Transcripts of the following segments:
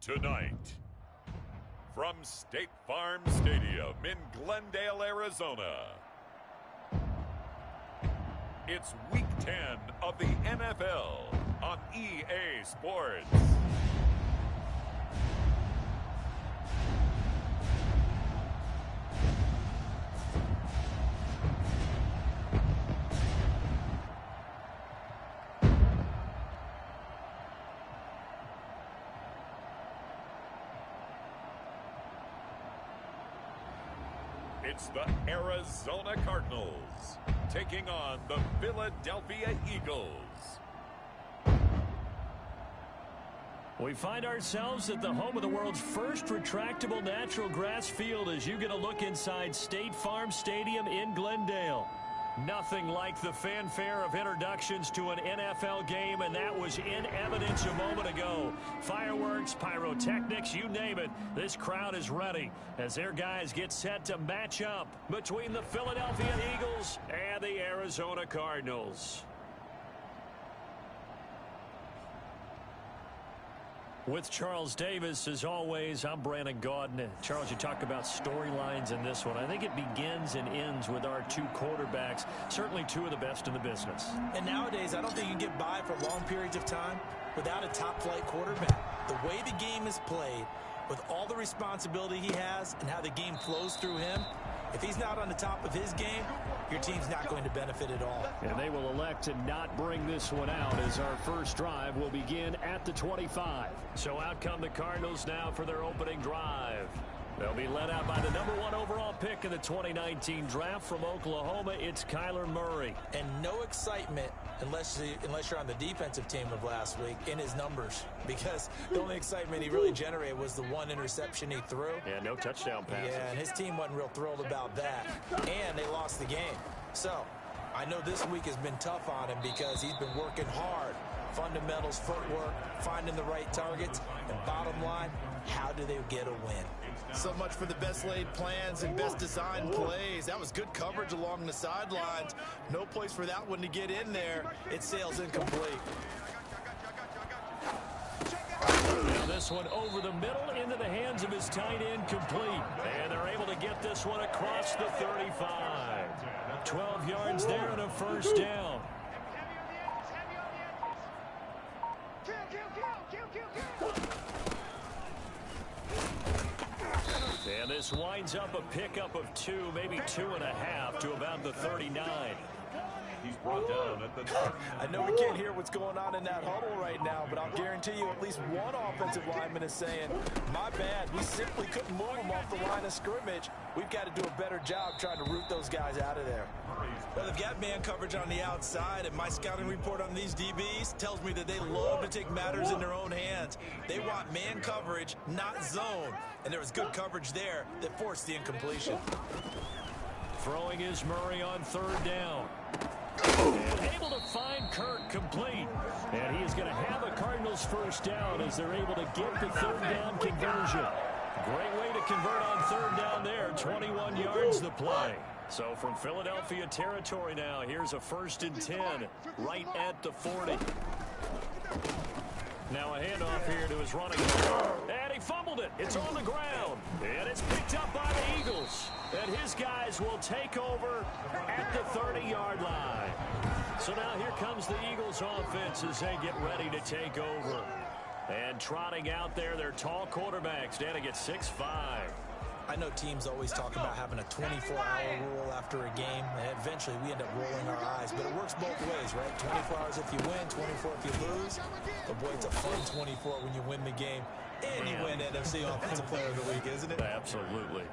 Tonight, from State Farm Stadium in Glendale, Arizona, it's Week 10 of the NFL on EA Sports. It's the Arizona Cardinals taking on the Philadelphia Eagles. We find ourselves at the home of the world's first retractable natural grass field as you get a look inside State Farm Stadium in Glendale. Nothing like the fanfare of introductions to an NFL game, and that was in evidence a moment ago. Fireworks, pyrotechnics, you name it. This crowd is ready as their guys get set to match up between the Philadelphia Eagles and the Arizona Cardinals. With Charles Davis, as always, I'm Brandon Gaudin. Charles, you talk about storylines in this one. I think it begins and ends with our two quarterbacks, certainly two of the best in the business. And nowadays, I don't think you can get by for long periods of time without a top-flight quarterback. The way the game is played, with all the responsibility he has and how the game flows through him, if he's not on the top of his game, your team's not going to benefit at all. And they will elect to not bring this one out as our first drive will begin at the 25. So out come the Cardinals now for their opening drive. They'll be led out by the #1 overall pick in the 2019 draft from Oklahoma. It's Kyler Murray. And no excitement unless you're on the defensive team of last week in his numbers, because the only excitement he really generated was the one interception he threw. Yeah, no touchdown passes. Yeah, and his team wasn't real thrilled about that. And they lost the game. So I know this week has been tough on him because he's been working hard. Fundamentals, footwork, finding the right targets, and bottom line, how do they get a win? So much for the best laid plans and best designed plays. That was good coverage along the sidelines. No place for that one to get in there. It sails incomplete. Now this one over the middle into the hands of his tight end, complete. And they're able to get this one across the 35. 12 yards there and a first down. And this winds up a pickup of 2, maybe 2.5 to about the 39. He's brought down at the top. I know we can't hear what's going on in that huddle right now, but I'll guarantee you at least one offensive lineman is saying, my bad, we simply couldn't move them off the line of scrimmage. We've got to do a better job trying to root those guys out of there. Well, they've got man coverage on the outside, and my scouting report on these DBs tells me that they love to take matters in their own hands. They want man coverage, not zone, and there was good coverage there that forced the incompletion. Throwing is Murray on third down. And able to find Kirk, complete. And he is going to have a Cardinals first down as they're able to get the third down conversion. Great way to convert on third down there. 21 yards the play. So from Philadelphia territory now, here's a 1st and 10 right at the 40. Now a handoff here to his running back. And he fumbled it. It's on the ground. And it's picked up by the Eagles. And his guys will take over at the 30-yard line. So now here comes the Eagles offense as they get ready to take over. And trotting out there, their tall quarterbacks standing at 6'5". I know teams always talk about having a 24-hour rule after a game, and eventually we end up rolling our eyes. But it works both ways, right? 24 hours if you win, 24 if you lose. But boy, it's a fun 24 when you win the game. And you win NFC Offensive Player of the Week, isn't it? Absolutely.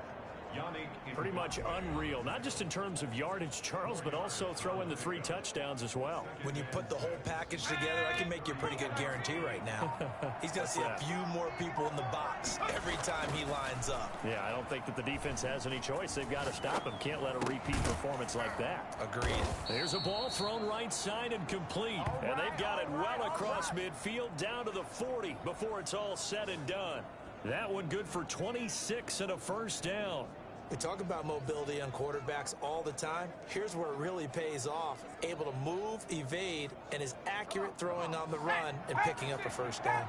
Pretty much unreal, not just in terms of yardage, Charles, but also throw in the 3 touchdowns as well. When you put the whole package together, I can make you a pretty good guarantee right now. He's going to see a few more people in the box every time he lines up. Yeah, I don't think that the defense has any choice. They've got to stop him. Can't let a repeat performance like that. Agreed. There's a ball thrown right side and complete. And they've got it well across midfield down to the 40 before it's all said and done. That one good for 26 and a first down. We talk about mobility on quarterbacks all the time. Here's where it really pays off. Able to move, evade, and is accurate throwing on the run and picking up a first down.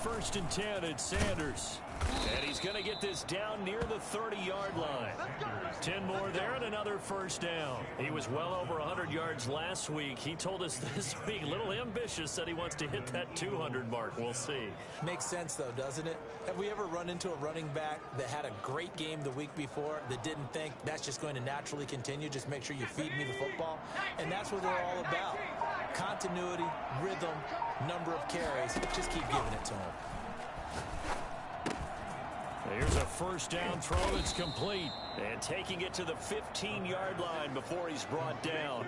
first and 10 at Sanders. And he's going to get this down near the 30-yard line. 10 more there and another first down. He was well over 100 yards last week. He told us this week, a little ambitious, said he wants to hit that 200 mark. We'll see. Makes sense, though, doesn't it? Have we ever run into a running back that had a great game the week before that didn't think that's just going to naturally continue? Just make sure you feed me the football. And that's what they're all about. Continuity, rhythm, number of carries. Just keep giving it to him. Here's a first down throw that's complete. And taking it to the 15-yard line before he's brought down.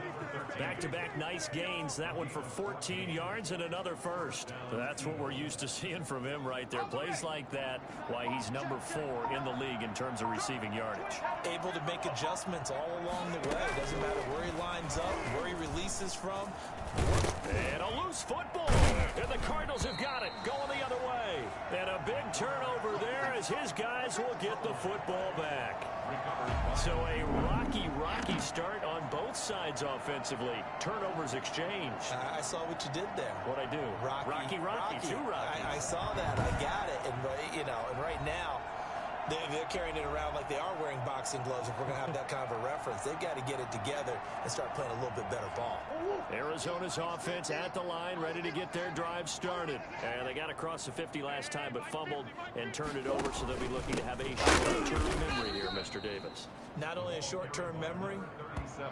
Back-to-back nice gains. That one for 14 yards and another first. That's what we're used to seeing from him right there. Plays like that, why he's number 4 in the league in terms of receiving yardage. Able to make adjustments all along the way. Doesn't matter where he lines up, where he releases from. And a loose football. And the Cardinals have got it. Going the other way. And a big turnover there as his guys will get the football back. So a rocky start on both sides offensively. Turnovers exchanged. I saw what you did there. What'd I do? Rocky. Too rocky. I saw that. I got it. And, and right now, they're carrying it around like they are wearing boxing gloves. If we're going to have that kind of a reference, they've got to get it together and start playing a little bit better ball. Arizona's offense at the line, ready to get their drive started. And they got across the 50 last time, but fumbled and turned it over, so they'll be looking to have a short-term memory here, Mr. Davis. Not only a short-term memory,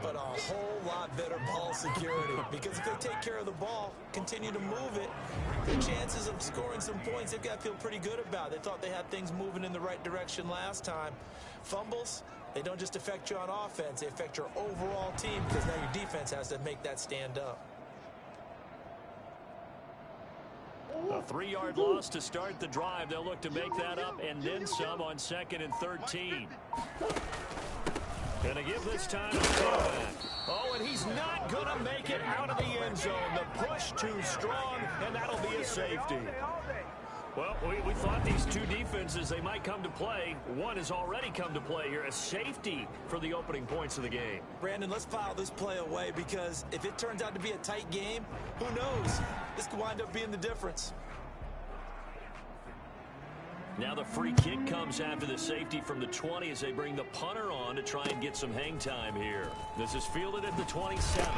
but a whole lot better ball security. Because if they take care of the ball, continue to move it, the chances of scoring some points, they've got to feel pretty good about. They thought they had things moving in the right direction last time. Fumbles, they don't just affect you on offense, they affect your overall team because now your defense has to make that stand up. A 3-yard loss to start the drive. They'll look to make that up and then some on 2nd and 13. Gonna give this time a throwback. Oh, and he's not gonna make it out of the end zone. The push too strong, and that'll be a safety. Well, we thought these two defenses, they might come to play. One has already come to play here, a safety for the opening points of the game. Brandon, let's file this play away because if it turns out to be a tight game, who knows? This could wind up being the difference. Now the free kick comes after the safety from the 20 as they bring the punter on to try and get some hang time here. This is fielded at the 27.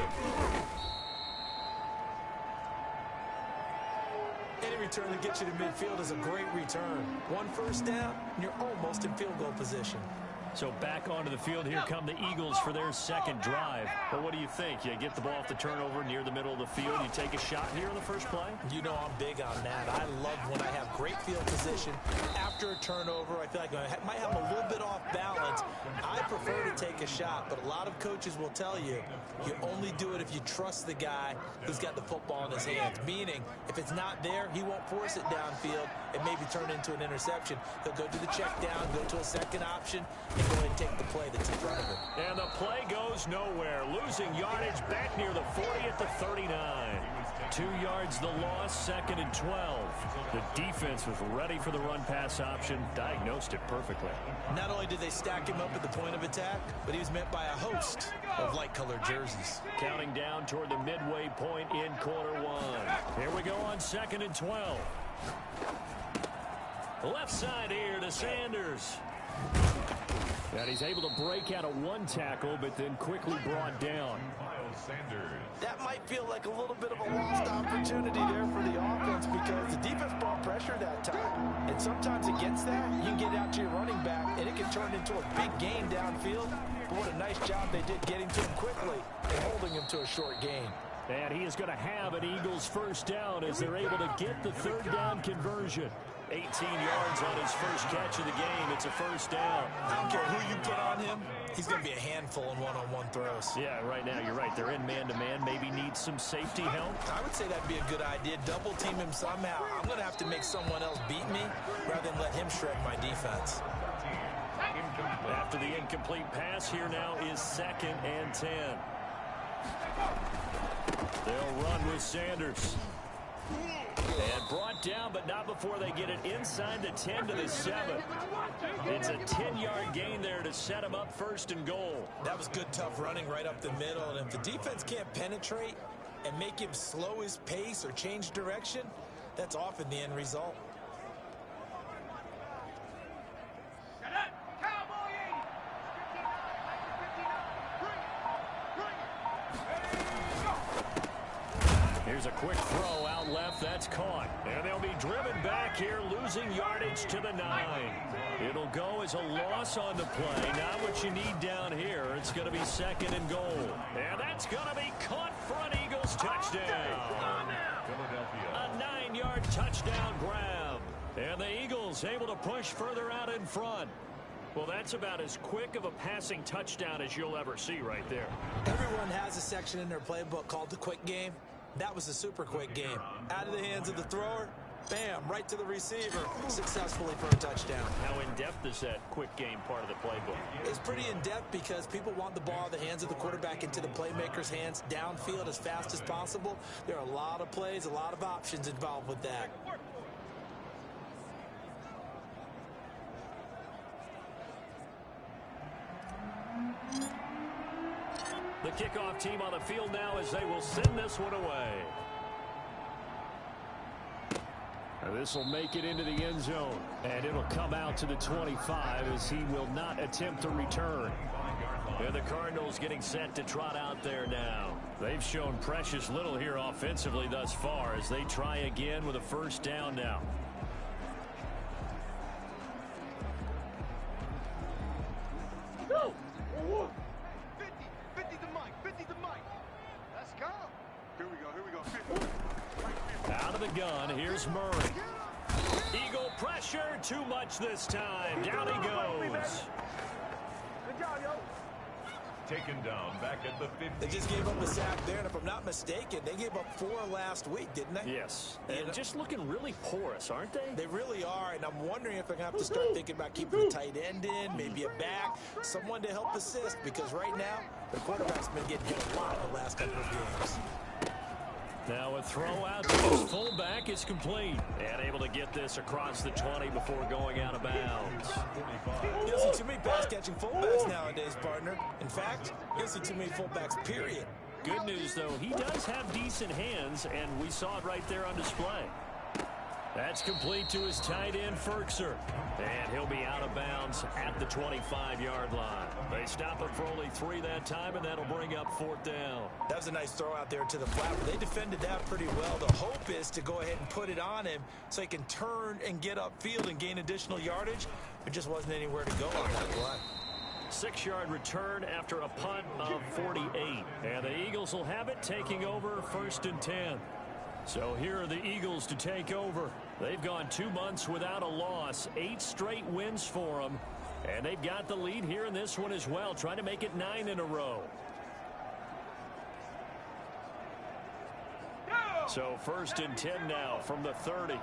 Any return that gets you to midfield is a great return. One first down, and you're almost in field goal position. So back onto the field, here come the Eagles for their second drive. But what do you think? You get the ball off the turnover near the middle of the field, you take a shot here in the first play? You know I'm big on that. I love when I have great field position. After a turnover, I feel like I might have a little bit off balance. I prefer to take a shot, but a lot of coaches will tell you, you only do it if you trust the guy who's got the football in his hands. Meaning, if it's not there, he won't force it downfield and maybe turn it into an interception. He'll go to the check down, go to a second option, and go ahead and take the play that's in front of him. And the play goes nowhere. Losing yardage back near the 40 at the 39. 2 yards the loss, 2nd and 12. The defense was ready for the run-pass option, diagnosed it perfectly. Not only did they stack him up at the point of attack, but he was met by a host of light-colored jerseys. Counting down toward the midway point in quarter one. Here we go on 2nd and 12. Left side here to Sanders. And he's able to break out of one tackle, but then quickly brought down. That might feel like a little bit of a lost opportunity there for the offense because the defense brought pressure that time. And sometimes against that, you can get out to your running back, and it can turn into a big gain downfield. But what a nice job they did getting to him quickly and holding him to a short gain. And he is going to have an Eagles first down as they're able to get the third down conversion. 18 yards on his first catch of the game. It's a first down. I don't care who you put on him. He's going to be a handful in one-on-one throws. Yeah, right now you're right. They're in man-to-man. Maybe need some safety help. I would say that'd be a good idea. Double team him somehow. I'm going to have to make someone else beat me rather than let him shred my defense. After the incomplete pass, here now is 2nd and 10. They'll run with Sanders. And brought down, but not before they get it inside the 10 to the 7. It's a 10-yard gain there to set him up 1st and goal. That was good, tough running right up the middle. And if the defense can't penetrate and make him slow his pace or change direction, that's often the end result. Here's a quick throw out left. That's caught. And they'll be driven back here, losing yardage to the 9. It'll go as a loss on the play. Not what you need down here. It's going to be 2nd and goal. And that's going to be caught for an Eagles touchdown. A 9-yard touchdown grab. And the Eagles able to push further out in front. Well, that's about as quick of a passing touchdown as you'll ever see right there. Everyone has a section in their playbook called the quick game. That was a super quick game. Out of the hands of the thrower, bam, right to the receiver, successfully for a touchdown. How in-depth is that quick game part of the playbook? It's pretty in-depth because people want the ball in the hands of the quarterback into the playmaker's hands downfield as fast as possible. There are a lot of plays, a lot of options involved with that. The kickoff team on the field now as they will send this one away. This will make it into the end zone, and it'll come out to the 25 as he will not attempt to return. And the Cardinals getting set to trot out there now. They've shown precious little here offensively thus far as they try again with a first down now. Go! 50 to Mike. 50 to Mike. Let's go. Here we go. 50. Out of the gun, here's Murray. Eagle pressure, too much this time. Down he goes. Good job, yo. Taken down back at the 50. They just gave up a sack there, and if I'm not mistaken, they gave up 4 last week, didn't they? Yes, and just looking really porous, aren't they? They really are, and I'm wondering if they're going to have to start thinking about keeping the tight end in, maybe a back, someone to help assist, because right now, the quarterback's been getting hit a lot the last couple of games. Now a throw out to his fullback is complete. And able to get this across the 20 before going out of bounds. You don't see too many pass-catching fullbacks nowadays, partner. In fact, you don't see too many fullbacks, period. Good news, though, he does have decent hands, and we saw it right there on display. That's complete to his tight end, Ferkser. And he'll be out of bounds at the 25-yard line. They stop him for only 3 that time, and that'll bring up 4th down. That was a nice throw out there to the flat. They defended that pretty well. The hope is to go ahead and put it on him so he can turn and get upfield and gain additional yardage. There just wasn't anywhere to go on that run. 6-yard return after a punt of 48. And the Eagles will have it, taking over 1st and 10. So here are the Eagles to take over. They've gone 2 months without a loss, 8 straight wins for them. And they've got the lead here in this one as well, trying to make it 9 in a row. So 1st and 10 now from the 30.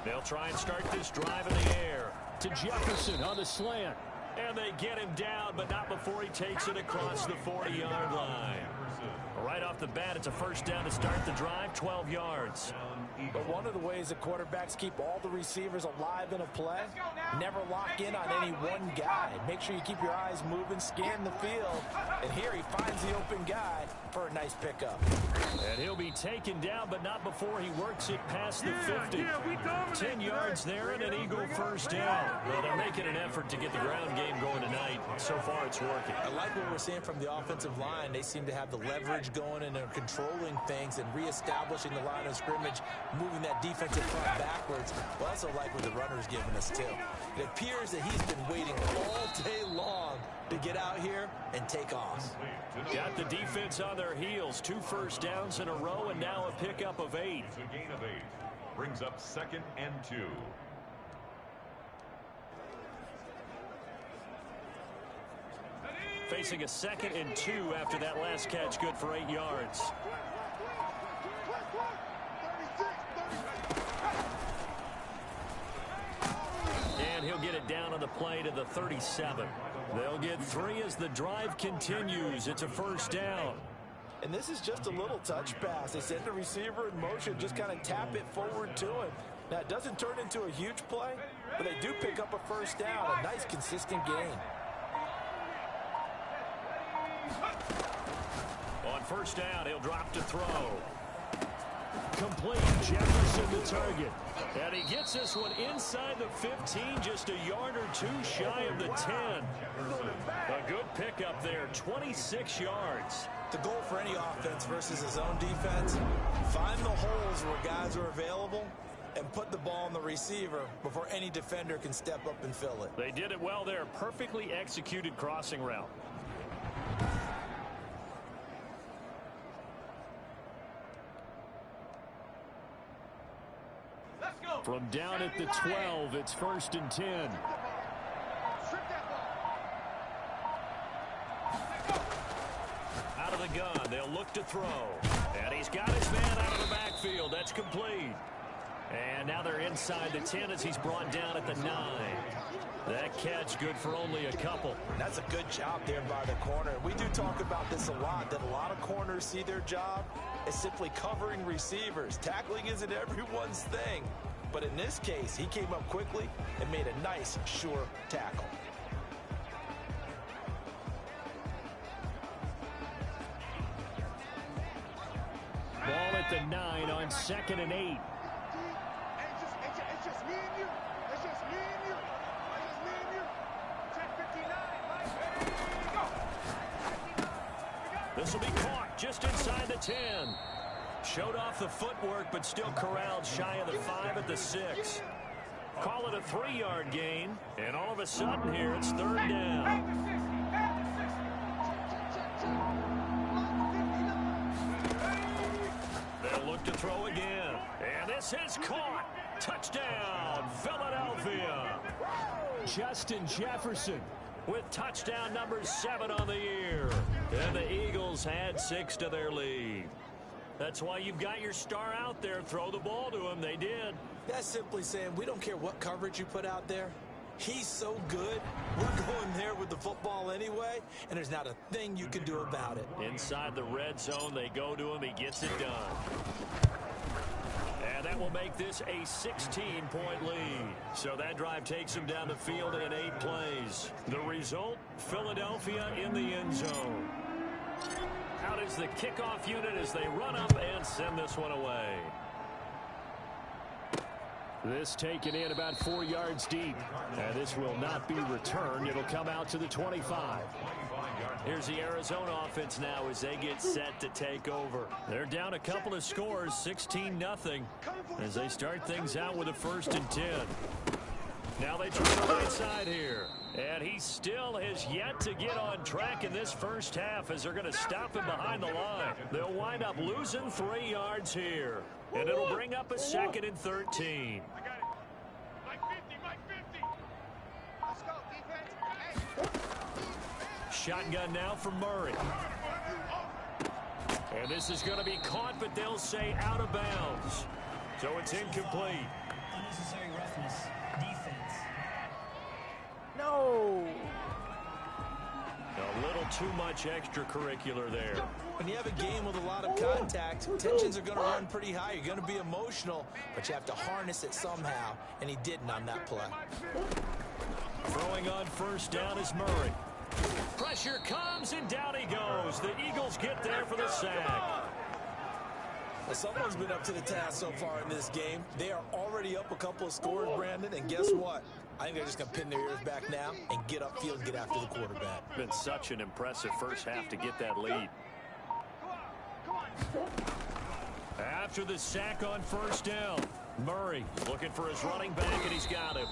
They'll try and start this drive in the air to Jefferson on the slant. And they get him down, but not before he takes it across the 40-yard line. Right off the bat, it's a first down to start the drive, 12 yards. But one of the ways that quarterbacks keep all the receivers alive in a play, never lock in on any one guy. Make sure you keep your eyes moving, scan the field, and here he finds the open guy for a nice pickup. And he'll be taken down, but not before he works it past the 50. 10 yards there and an Eagle first down. Well, they're making an effort to get the ground game going tonight. So far, it's working. I like what we're seeing from the offensive line. They seem to have the leverage going, and they're controlling things and reestablishing the line of scrimmage, moving that defensive front backwards. I also like what the runner's giving us, too. It appears that he's been waiting all day long to get out here and take off. Got the defense on their heels. 2 first downs in a row, and now a pickup of 8. It's a gain of 8. Brings up 2nd and 2. Facing a 2nd and 2 after that last catch, good for 8 yards. And he'll get it down on the play to the 37. They'll get 3 as the drive continues. It's a first down. And this is just a little touch pass. They send the receiver in motion, just kind of tap it forward to him. Now, it doesn't turn into a huge play, but they do pick up a first down, a nice, consistent gain. On first down, he'll drop to throw. Complete. Jefferson the target. And he gets this one inside the 15, just a yard or two shy of the 10. A good pickup there, 26 yards. The goal for any offense versus his own defense, find the holes where guys are available and put the ball on the receiver before any defender can step up and fill it. They did it well there. Perfectly executed crossing route. From down at the 12, it's 1st and 10. Out of the gun, they'll look to throw. And he's got his man out of the backfield. That's complete. And now they're inside the 10 as he's brought down at the 9. That catch good for only a couple. That's a good job there by the corner. We do talk about this a lot, that a lot of corners see their job as simply covering receivers. Tackling isn't everyone's thing. But in this case, he came up quickly and made a nice, sure tackle. Ball at the 9 on 2nd and 8. It's just me and you. It's just me and you. It's just me and you. 10:59. Go. This will be caught just inside the 10. Showed off the footwork, but still corralled shy of the 5 at the 6. Call it a 3-yard gain, and all of a sudden here it's 3rd down. They'll look to throw again, and this is caught. Touchdown, Philadelphia. Justin Jefferson with touchdown number 7 on the year. And the Eagles add 6 to their lead. That's why you've got your star out there. Throw the ball to him. They did. That's simply saying we don't care what coverage you put out there. He's so good. We're going there with the football anyway, and there's not a thing you can do about it. Inside the red zone, they go to him. He gets it done. And that will make this a 16-point lead. So that drive takes him down the field in 8 plays. The result, Philadelphia in the end zone. Out is the kickoff unit as they run up and send this one away. This taken in about 4 yards deep. And this will not be returned. It'll come out to the 25. Here's the Arizona offense now as they get set to take over. They're down a couple of scores, 16-0, as they start things out with a 1st and 10. Now they try the right side here. And he still has yet to get on track in this first half as they're going to stop him behind the line. They'll wind up losing 3 yards here. And it'll bring up a 2nd and 13. I got it. Mike 50, Mike 50. Let's go, defense. Hey. Shotgun now for Murray. And this is going to be caught, but they'll say out of bounds. So it's incomplete. Unnecessary roughness. Defense. No. A little too much extracurricular there. When you have a game with a lot of contact, tensions are going to run pretty high. You're going to be emotional, but you have to harness it somehow, and he didn't on that play. Throwing on 1st down is Murray. Pressure comes, and down he goes. The Eagles get there for the sack. Well, someone's been up to the task so far in this game. They are already up a couple of scores, Brandon, and guess what? I think they're just going to pin their ears back now and get upfield and get after the quarterback. Been such an impressive first half to get that lead. After the sack on 1st down, Murray looking for his running back, and he's got him.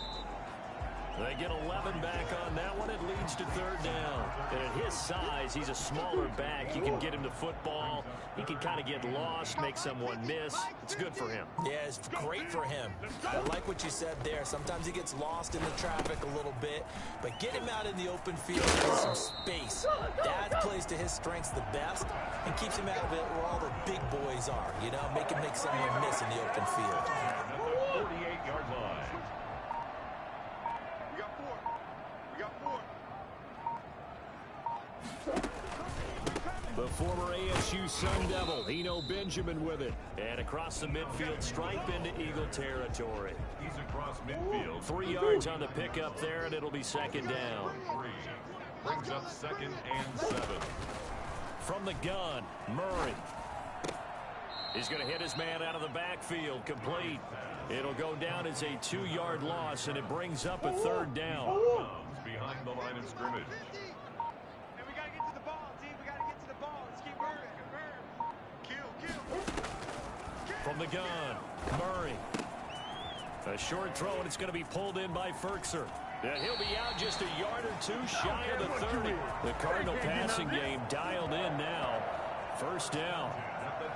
They get 11 back on that one. It leads to 3rd down. And at his size, he's a smaller back. You can get him the football. He can kind of get lost, make someone miss. It's good for him. Yeah, it's great for him. I like what you said there. Sometimes he gets lost in the traffic a little bit, but get him out in the open field with some space. That plays to his strengths the best and keeps him out of it where all the big boys are. You know, make him make someone miss in the open field. 48-yard line. We got 4. We got 4. The former ASU Sun Devil, Eno Benjamin with it. And across the midfield stripe into Eagle territory. He's across midfield. 3 yards on the pickup there, and it'll be 2nd down. 3. Brings up 2nd and 7. From the gun, Murray. He's going to hit his man out of the backfield. Complete. It'll go down as a 2-yard loss, and it brings up a 3rd down. Behind the line of scrimmage. And we got to get to the ball, D. We got to get to the ball. Let's keep moving. Kill. From the gun, Murray. A short throw, and it's going to be pulled in by Ferkser. He'll be out just a yard or 2 shy of the 30. The Cardinal passing game dialed in now. 1st down.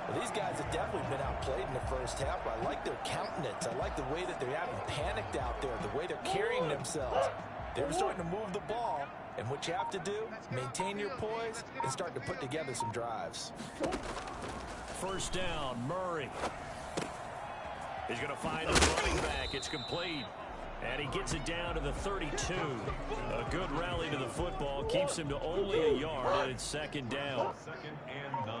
Well, these guys have definitely been outplayed in the first half. I like their countenance. I like the way that they haven't panicked out there, the way they're carrying themselves. They're starting to move the ball, and what you have to do, maintain your poise and start to put together some drives. 1st down, Murray. He's going to find his running back. It's complete. And he gets it down to the 32. A good rally to the football. Keeps him to only a yard, and it's 2nd down. 2nd and 9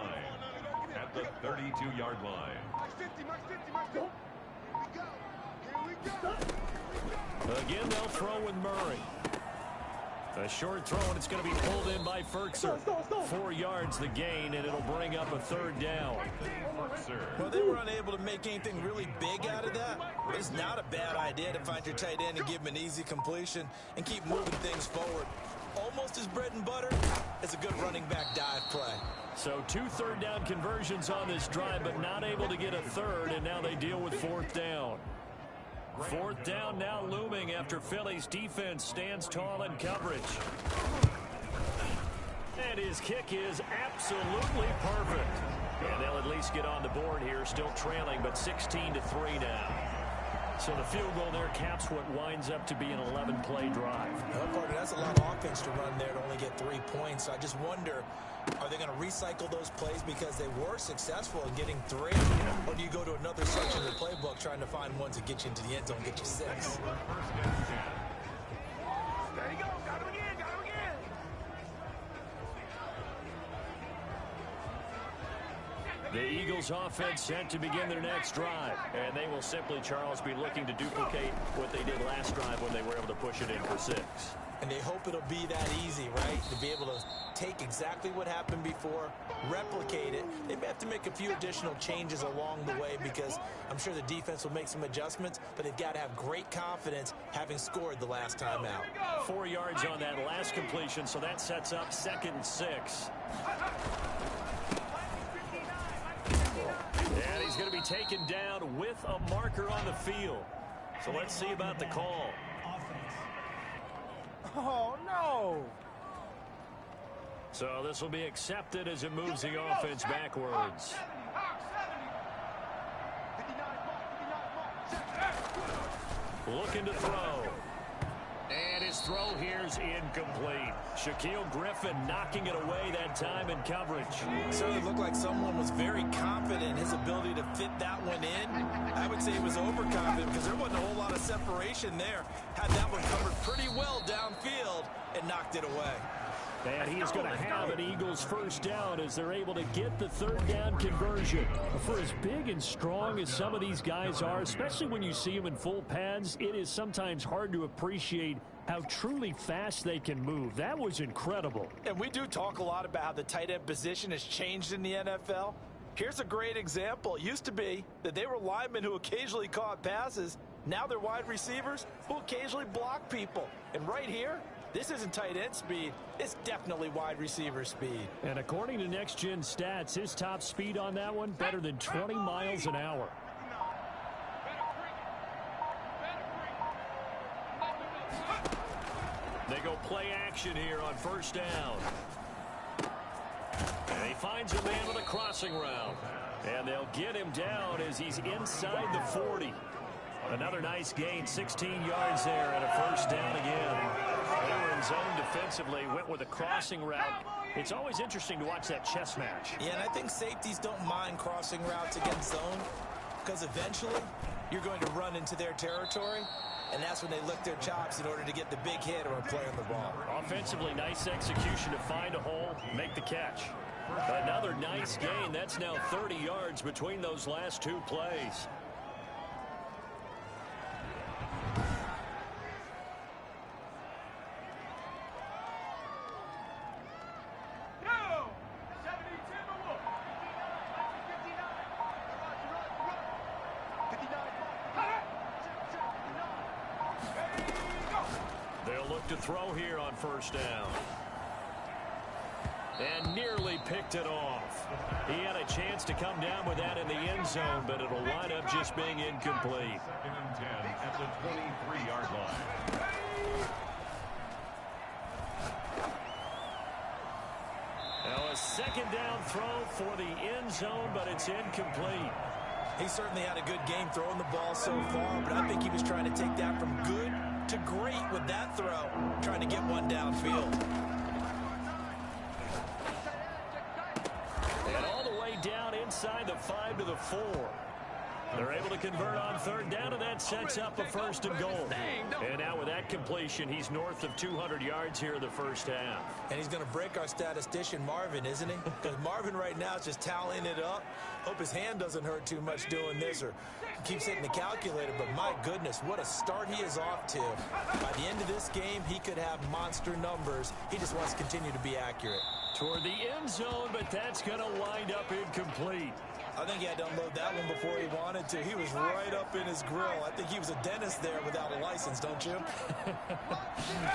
at the 32-yard line. Mark 50, Mark 50, Mark 50. Here we go. Again, they'll throw with Murray. A short throw, and it's going to be pulled in by Ferkser. 4 yards the gain, and it'll bring up a 3rd down. Well, they were unable to make anything really big out of that, but it's not a bad idea to find your tight end and give him an easy completion and keep moving things forward. Almost as bread and butter as a good running back dive play. So 2 3rd down conversions on this drive, but not able to get a 3rd, and now they deal with 4th down. 4th down now looming after Philly's defense stands tall in coverage. And his kick is absolutely perfect. And they'll at least get on the board here, still trailing, but 16-3 now. So the field goal there caps what winds up to be an 11-play drive. Well, partner, that's a lot of offense to run there to only get 3 points. So I just wonder, are they going to recycle those plays because they were successful in getting 3? Or do you go to another section of the playbook trying to find ones that get you into the end zone, get you 6? There you go. Got him again. Got him again. The Eagles offense set to begin their next drive. And they will simply, Charles, be looking to duplicate what they did last drive when they were able to push it in for 6. And they hope it'll be that easy, right? To be able to take exactly what happened before, replicate it. They may have to make a few additional changes along the way because I'm sure the defense will make some adjustments, but they've got to have great confidence having scored the last time out. 4 yards on that last completion, so that sets up 2nd and 6. And he's going to be taken down with a marker on the field. So let's see about the call. Oh, no! So this will be accepted as it moves the offense backwards. Looking to throw. And his throw here is incomplete. Shaquille Griffin knocking it away that time in coverage. It certainly looked like someone was very confident in his ability to fit that one in. I would say he was overconfident because there wasn't a whole lot of separation there. Had that one covered pretty well downfield and knocked it away. And he's going to have an Eagles 1st down as they're able to get the 3rd down conversion. For as big and strong as some of these guys are, especially when you see them in full pads, it is sometimes hard to appreciate how truly fast they can move. That was incredible. And we do talk a lot about how the tight end position has changed in the NFL. Here's a great example. It used to be that they were linemen who occasionally caught passes. Now they're wide receivers who occasionally block people. And right here, this isn't tight end speed. It's definitely wide receiver speed. And according to Next Gen Stats, his top speed on that one, better than 20 miles an hour. They go play action here on 1st down. And he finds a man with a crossing route. And they'll get him down as he's inside the 40. Another nice gain, 16 yards there, and a 1st down again. They were in zone defensively, went with a crossing route. It's always interesting to watch that chess match. Yeah, and I think safeties don't mind crossing routes against zone because eventually you're going to run into their territory, and that's when they lick their chops in order to get the big hit or a play on the ball. Offensively, nice execution to find a hole, make the catch. Another nice gain. That's now 30 yards between those last 2 plays. back to throw here on first down. And nearly picked it off. He had a chance to come down with that in the end zone, but it'll wind up just being incomplete. 2nd and 10 at the 23-yard line. Now a second down throw for the end zone, but it's incomplete. He certainly had a good game throwing the ball so far, but I think he was trying to take that from good to great with that throw, trying to get one downfield. And all the way down inside the 5 to the 4. They're able to convert on third down, and that sets up a 1st and goal. And now with that completion, he's north of 200 yards here in the first half. And he's going to break our statistician, Marvin, isn't he? Because Marvin right now is just tallying it up. Hope his hand doesn't hurt too much doing this or keeps hitting the calculator. But my goodness, what a start he is off to. By the end of this game, he could have monster numbers. He just wants to continue to be accurate. Toward the end zone, but that's going to wind up incomplete. I think he had to unload that one before he wanted to. He was right up in his grill. I think he was a dentist there without a license, don't you?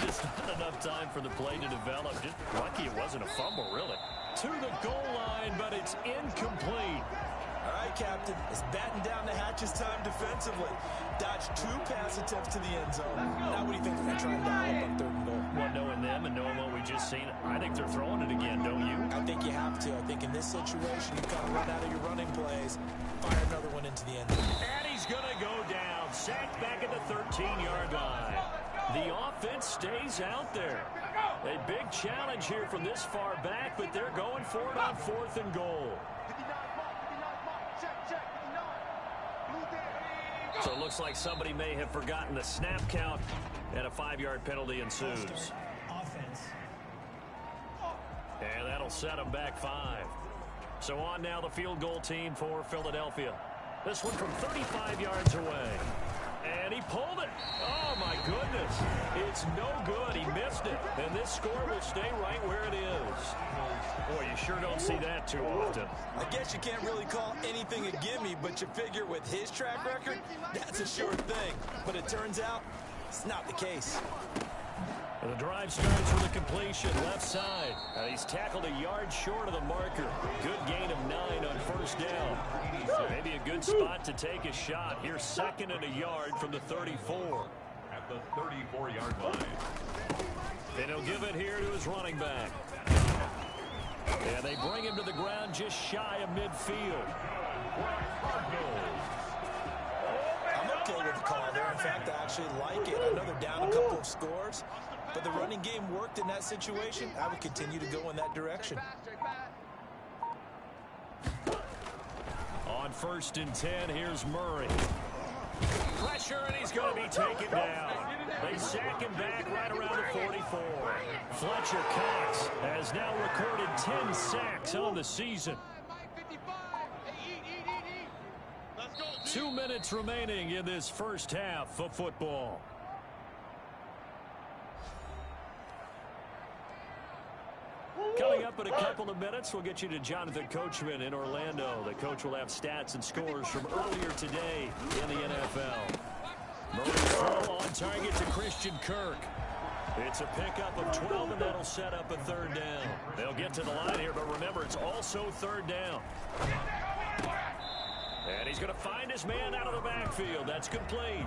Just not enough time for the play to develop. Just lucky it wasn't a fumble, really. To the goal line, but it's incomplete. All right, Captain. It's batten down the hatches time defensively. Dodged 2 pass attempts to the end zone. Now what do you think they're going to try and dial up on 3rd and goal? Well, knowing them and knowing what we just seen, I think they're throwing it again, don't you? I think you have to. I think in this situation, you kind of run out of your running plays, fire another one into the end zone. And he's going to go down. Sacked back at the 13-yard line. The offense stays out there. A big challenge here from this far back, but they're going for it on 4th and goal. So it looks like somebody may have forgotten the snap count, and a 5-yard penalty ensues. Offense. And that'll set them back 5. So on now the field goal team for Philadelphia. This one from 35 yards away. And he pulled it. Oh, my goodness. It's no good. He missed it. And this score will stay right where it is. Boy, you sure don't see that too often. I guess you can't really call anything a gimme, but you figure with his track record, that's a sure thing. But it turns out it's not the case. And the drive starts with a completion left side. And he's tackled a yard short of the marker. Good gain of 9 on first down. Maybe a good spot to take a shot. Here's 2nd and a yard from the 34. At the 34-yard line. And he'll give it here to his running back. And they bring him to the ground just shy of midfield. I'm okay with the call there. In fact, I actually like it. I know they're down a couple of scores, but the running game worked in that situation. I would continue to go in that direction. On 1st and 10, here's Murray. Pressure, and he's going to be taken down. They sack him back right around the 44. Fletcher Cox has now recorded 10 sacks on the season. 2 minutes remaining in this first half of football. Coming up in a couple of minutes, we'll get you to Jonathan Coachman in Orlando. The coach will have stats and scores from earlier today in the NFL. Murray's throw on target to Christian Kirk. It's a pickup of 12, and that'll set up a 3rd down. They'll get to the line here, but remember, it's also 3rd down. And he's going to find his man out of the backfield. That's complete.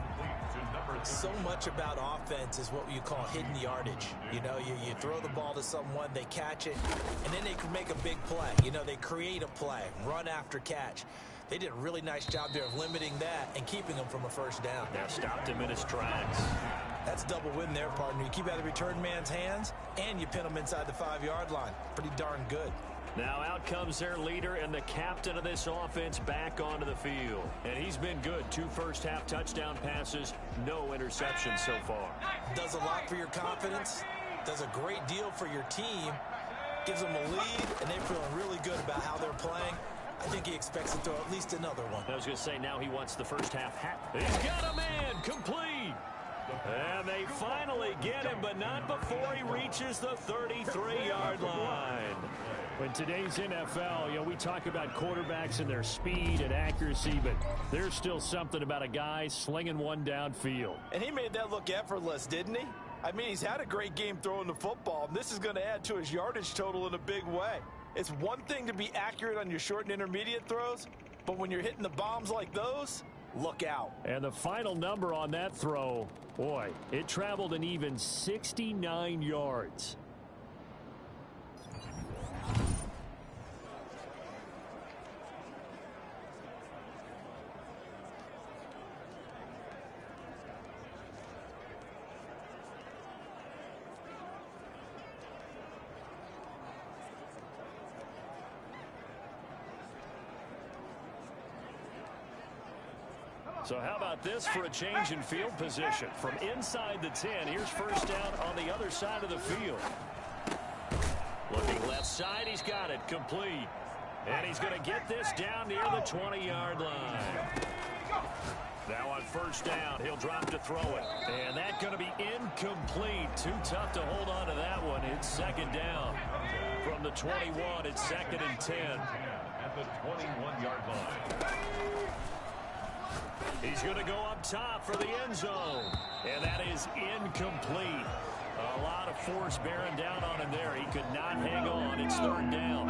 So much about offense is what you call hidden yardage. You know, you throw the ball to someone, they catch it, and then they can make a big play. You know, they create a play, run after catch. They did a really nice job there of limiting that and keeping him from a 1st down. Now stopped him in his tracks. That's double win there, partner. You keep out of the return man's hands, and you pin him inside the 5-yard line. Pretty darn good. Now out comes their leader and the captain of this offense back onto the field. And he's been good. 2 first-half touchdown passes, no interceptions so far. Does a lot for your confidence, does a great deal for your team, gives them a lead, and they're feeling really good about how they're playing. I think he expects to throw at least another one. I was going to say, now he wants the first half hat. He's got a man, complete. And they finally get him, but not before he reaches the 33-yard line. In today's NFL, you know, we talk about quarterbacks and their speed and accuracy, but there's still something about a guy slinging one downfield. And he made that look effortless, didn't he? I mean, he's had a great game throwing the football, and this is going to add to his yardage total in a big way. It's one thing to be accurate on your short and intermediate throws, but when you're hitting the bombs like those, look out. And the final number on that throw, boy, it traveled an even 69 yards. So how about this for a change in field position? From inside the 10, here's first down on the other side of the field. Looking left side, he's got it complete. And he's going to get this down near the 20-yard line. Now on first down, he'll drop to throw it. And that's going to be incomplete. Too tough to hold on to that one. It's second down. From the 21, it's second and 10. At the 21-yard line. He's going to go up top for the end zone. And that is incomplete. A lot of force bearing down on him there. He could not hang on. It's third down.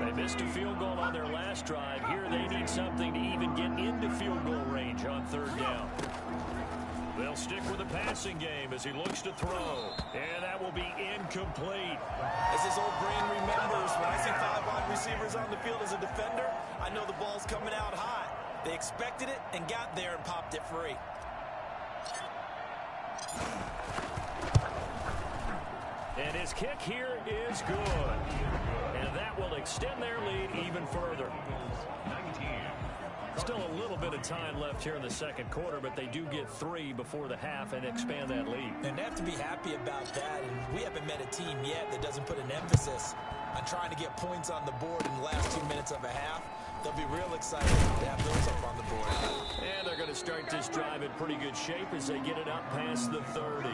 They missed a field goal on their last drive. Here they need something to even get into field goal range on third down. They'll stick with the passing game as he looks to throw. And that will be incomplete. As his old brain remembers, when I see 5 wide receivers on the field as a defender, I know the ball's coming out hot. They expected it and got there and popped it free. And his kick here is good. And that will extend their lead even further. 19. Still a little bit of time left here in the second quarter, but they do get 3 before the half and expand that lead. And they have to be happy about that. And we haven't met a team yet that doesn't put an emphasis on trying to get points on the board in the last 2 minutes of a half. They'll be real excited to have those up on the board. And they're going to start this drive in pretty good shape as they get it up past the 30.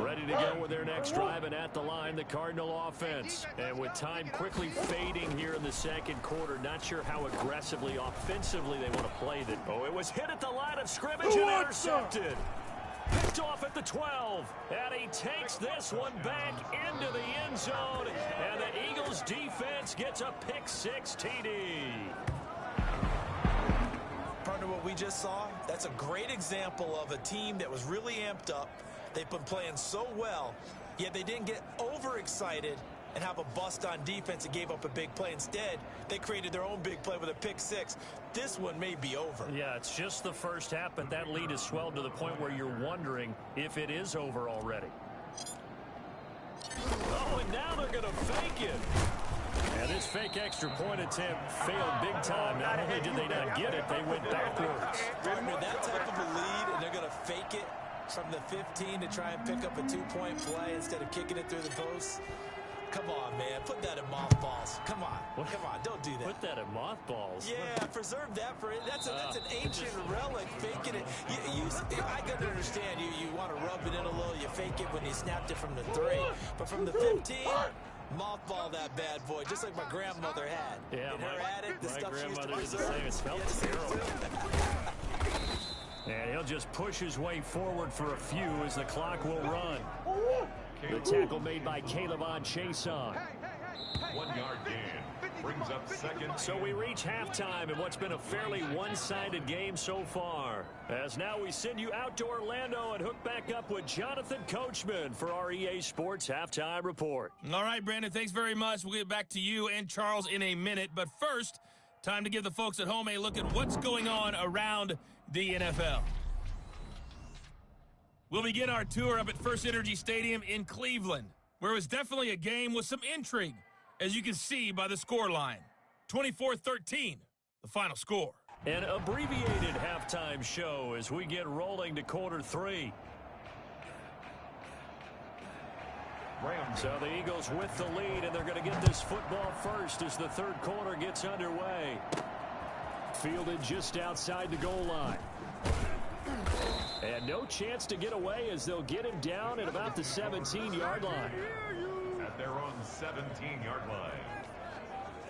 Ready to go with their next drive, and at the line, the Cardinal offense. And with time quickly fading here in the second quarter, not sure how aggressively, offensively they want to play that. Oh, it was hit at the line of scrimmage and intercepted. Picked off at the 12, and he takes this one back into the end zone, and the Eagles defense gets a pick-6 TD. Partner, what we just saw, that's a great example of a team that was really amped up. They've been playing so well, yet they didn't get overexcited and have a bust on defense and gave up a big play. Instead, they created their own big play with a pick-6. This one may be over. Yeah, it's just the first half, but that lead has swelled to the point where you're wondering if it is over already. Oh, and now they're going to fake it. And this fake extra point attempt failed big time. Not only did they not get it, they went backwards. Partner, that type of a lead, and they're going to fake it from the 15 to try and pick up a 2-point play instead of kicking it through the post. Come on, man. Put that in mothballs. Come on. What? Come on. Don't do that. Put that in mothballs. Yeah, preserve that for it. That's an ancient relic. Faking it. I can understand you want to rub it in a little. You fake it when you snapped it from the 3. But from the 15, mothball that bad boy, just like my grandmother had. Yeah, in her attic, the stuff she used to grandmother did the preserve. same. It smelled terrible. And he'll just push his way forward for a few as the clock will run. The tackle made by Calebon Chason. 1 yard gain. Brings up second. So we reach halftime in what's been a fairly one-sided game so far. As now we send you out to Orlando and hook back up with Jonathan Coachman for our EA Sports Halftime Report. All right, Brandon, thanks very much. We'll get back to you and Charles in a minute. But first, time to give the folks at home a look at what's going on around the NFL. We'll begin our tour up at First Energy Stadium in Cleveland, where it was definitely a game with some intrigue, as you can see by the scoreline. 24-13, the final score. An abbreviated halftime show as we get rolling to quarter 3. So the Eagles with the lead, and they're going to get this football first as the third quarter gets underway. Fielded just outside the goal line. And no chance to get away as they'll get him down at about the 17-yard line. At their own 17-yard line.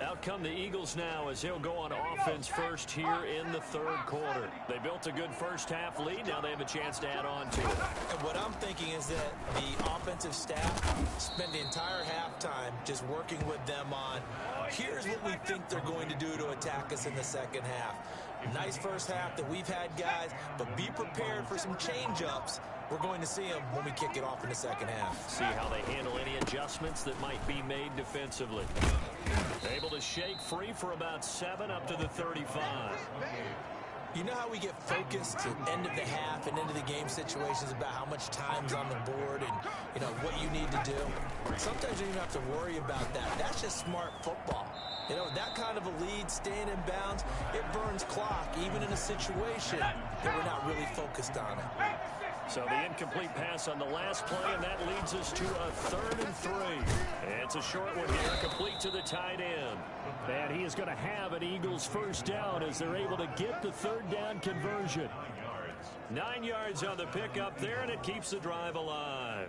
Out come the Eagles now as he'll go on offense first here in the third quarter. They built a good first half lead. Now they have a chance to add on to it. And what I'm thinking is that the offensive staff spent the entire halftime just working with them on, here's what we think they're going to do to attack us in the second half. Nice first half that we've had, guys, but be prepared for some change-ups. We're going to see them when we kick it off in the second half. See how they handle any adjustments that might be made defensively. Able to shake free for about 7 up to the 35. You know how we get focused at end of the half and into the game situations about how much time's on the board and, you know, what you need to do? Sometimes you don't even have to worry about that. That's just smart football. You know, that kind of a lead, staying in bounds, it burns clock, even in a situation that we're not really focused on it. So the incomplete pass on the last play, and that leads us to a 3rd and 3. It's a short one here, complete to the tight end. And he is going to have an Eagles first down as they're able to get the 3rd down conversion. 9 yards on the pickup there, and it keeps the drive alive.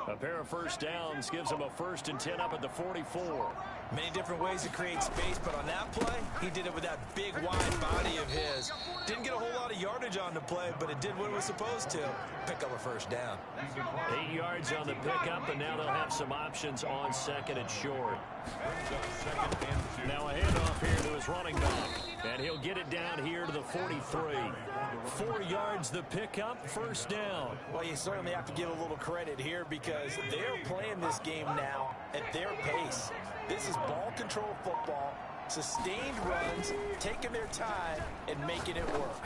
A pair of first downs gives him a 1st and 10 up at the 44. Many different ways to create space, but on that play, he did it with that big, wide body of his. Didn't get a whole lot of yardage on the play, but it did what it was supposed to. Pick up a first down. 8 yards on the pickup, and now they'll have some options on 2nd and short. Now a handoff here to his running back, and he'll get it down here to the 43. 4 yards the pickup, first down. Well, you certainly have to give a little credit here because they're playing this game now at their pace. This is ball control football, sustained runs, taking their time, and making it work.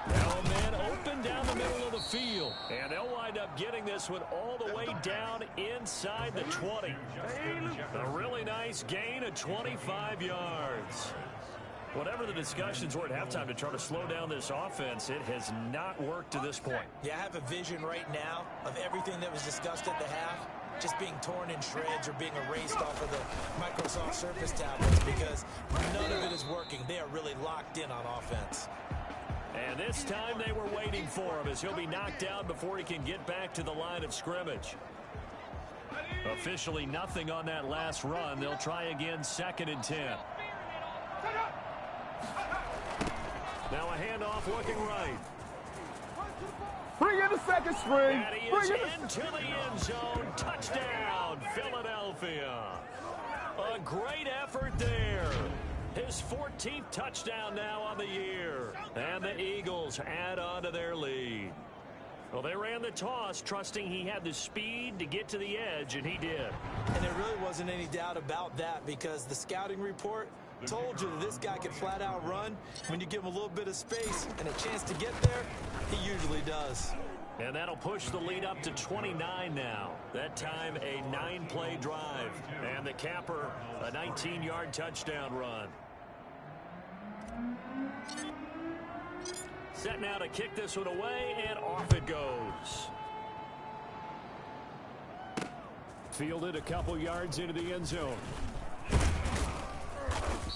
Now a man open down the middle of the field, and they'll wind up getting this one all the way down inside the 20. A really nice gain of 25 yards. Whatever the discussions were at halftime to try to slow down this offense, it has not worked to this point. Yeah, I have a vision right now of everything that was discussed at the half just being torn in shreds or being erased off of the Microsoft Surface tablets because none of it is working. They are really locked in on offense. And this time they were waiting for him as he'll be knocked down before he can get back to the line of scrimmage. Officially nothing on that last run. They'll try again, 2nd and 10. Now a handoff looking right. Bring in the second string. And he is into the end zone. Touchdown, Philadelphia. A great effort there. His 14th touchdown now on the year. And the Eagles add on to their lead. Well, they ran the toss, trusting he had the speed to get to the edge, and he did. And there really wasn't any doubt about that because the scouting report told you that this guy could flat out run. When you give him a little bit of space and a chance to get there, he usually does. And that'll push the lead up to 29 now. That time a 9-play drive. And the capper, a 19-yard touchdown run. Set now to kick this one away, and off it goes. Fielded a couple yards into the end zone.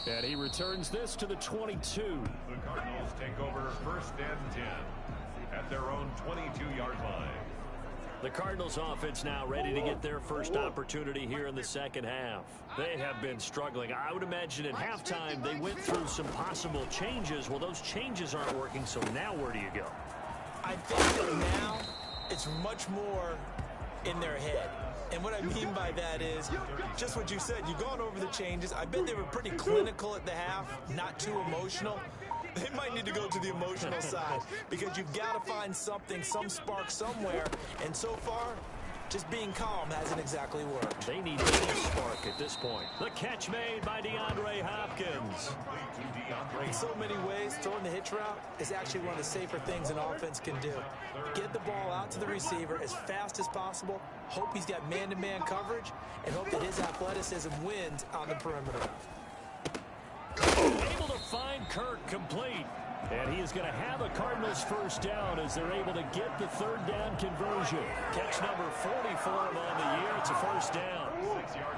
And he returns this to the 22. The Cardinals take over 1st and 10 at their own 22-yard line. The Cardinals offense now ready to get their first opportunity here in the second half. They have been struggling. I would imagine at halftime they went through some possible changes. Well, those changes aren't working, so now where do you go? I think that now it's much more in their head. And what I mean by that is just what you said. You've gone over the changes. I bet they were pretty clinical at the half, not too emotional. They might need to go to the emotional side because you've got to find something, some spark somewhere. And so far, just being calm hasn't exactly worked. They need a spark at this point. The catch made by DeAndre Hopkins. In so many ways, throwing the hitch route is actually one of the safer things an offense can do. Get the ball out to the receiver as fast as possible, hope he's got man-to-man coverage, and hope that his athleticism wins on the perimeter. Able to find Kirk complete. And he is going to have a Cardinals first down as they're able to get the 3rd down conversion. Catch number 44 on the year. It's a first down.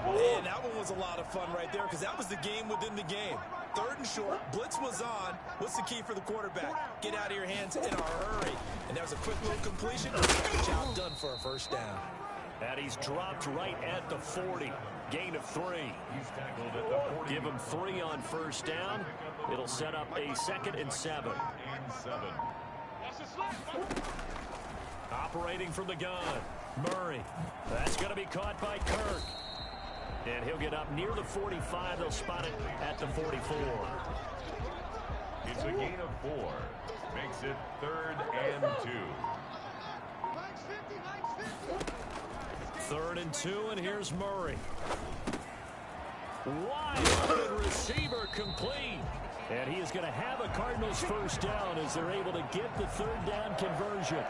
And that one was a lot of fun right there because that was the game within the game. 3rd and short, blitz was on. What's the key for the quarterback? Get out of your hands in a hurry. And that was a quick little completion. Job done for a first down. And he's dropped right at the 40. Gain of 3. Give him 3 on first down. It'll set up a 2nd and 7. Operating from the gun. Murray. That's going to be caught by Kirk. And he'll get up near the 45. They'll spot it at the 44. It's a gain of 4. Makes it 3rd and 2. 3rd and 2, and here's Murray. Wide open receiver complete. And he is going to have a Cardinals first down as they're able to get the 3rd down conversion.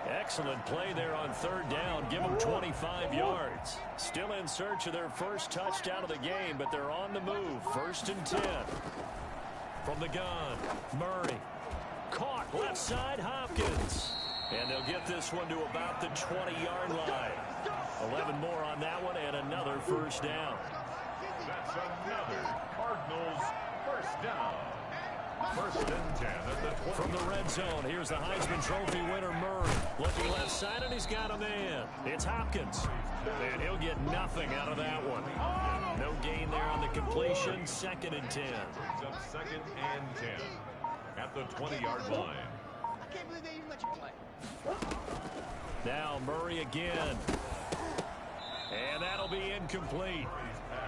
Excellent play there on 3rd down. Give them 25 yards. Still in search of their first touchdown of the game, but they're on the move. 1st and 10. From the gun, Murray. Caught left side, Hopkins. And they'll get this one to about the 20-yard line. 11 more on that one and another first down. That's another Cardinals first down. 1st and 10 at the 20. From the red zone, here's the Heisman Trophy winner, Murray. Looking left side, and he's got a man. It's Hopkins. And he'll get nothing out of that one. No gain there on the completion. 2nd and 10. Brings up 2nd and 10 at the 20-yard line. I can't believe they even let you play. Now Murray again. And that'll be incomplete.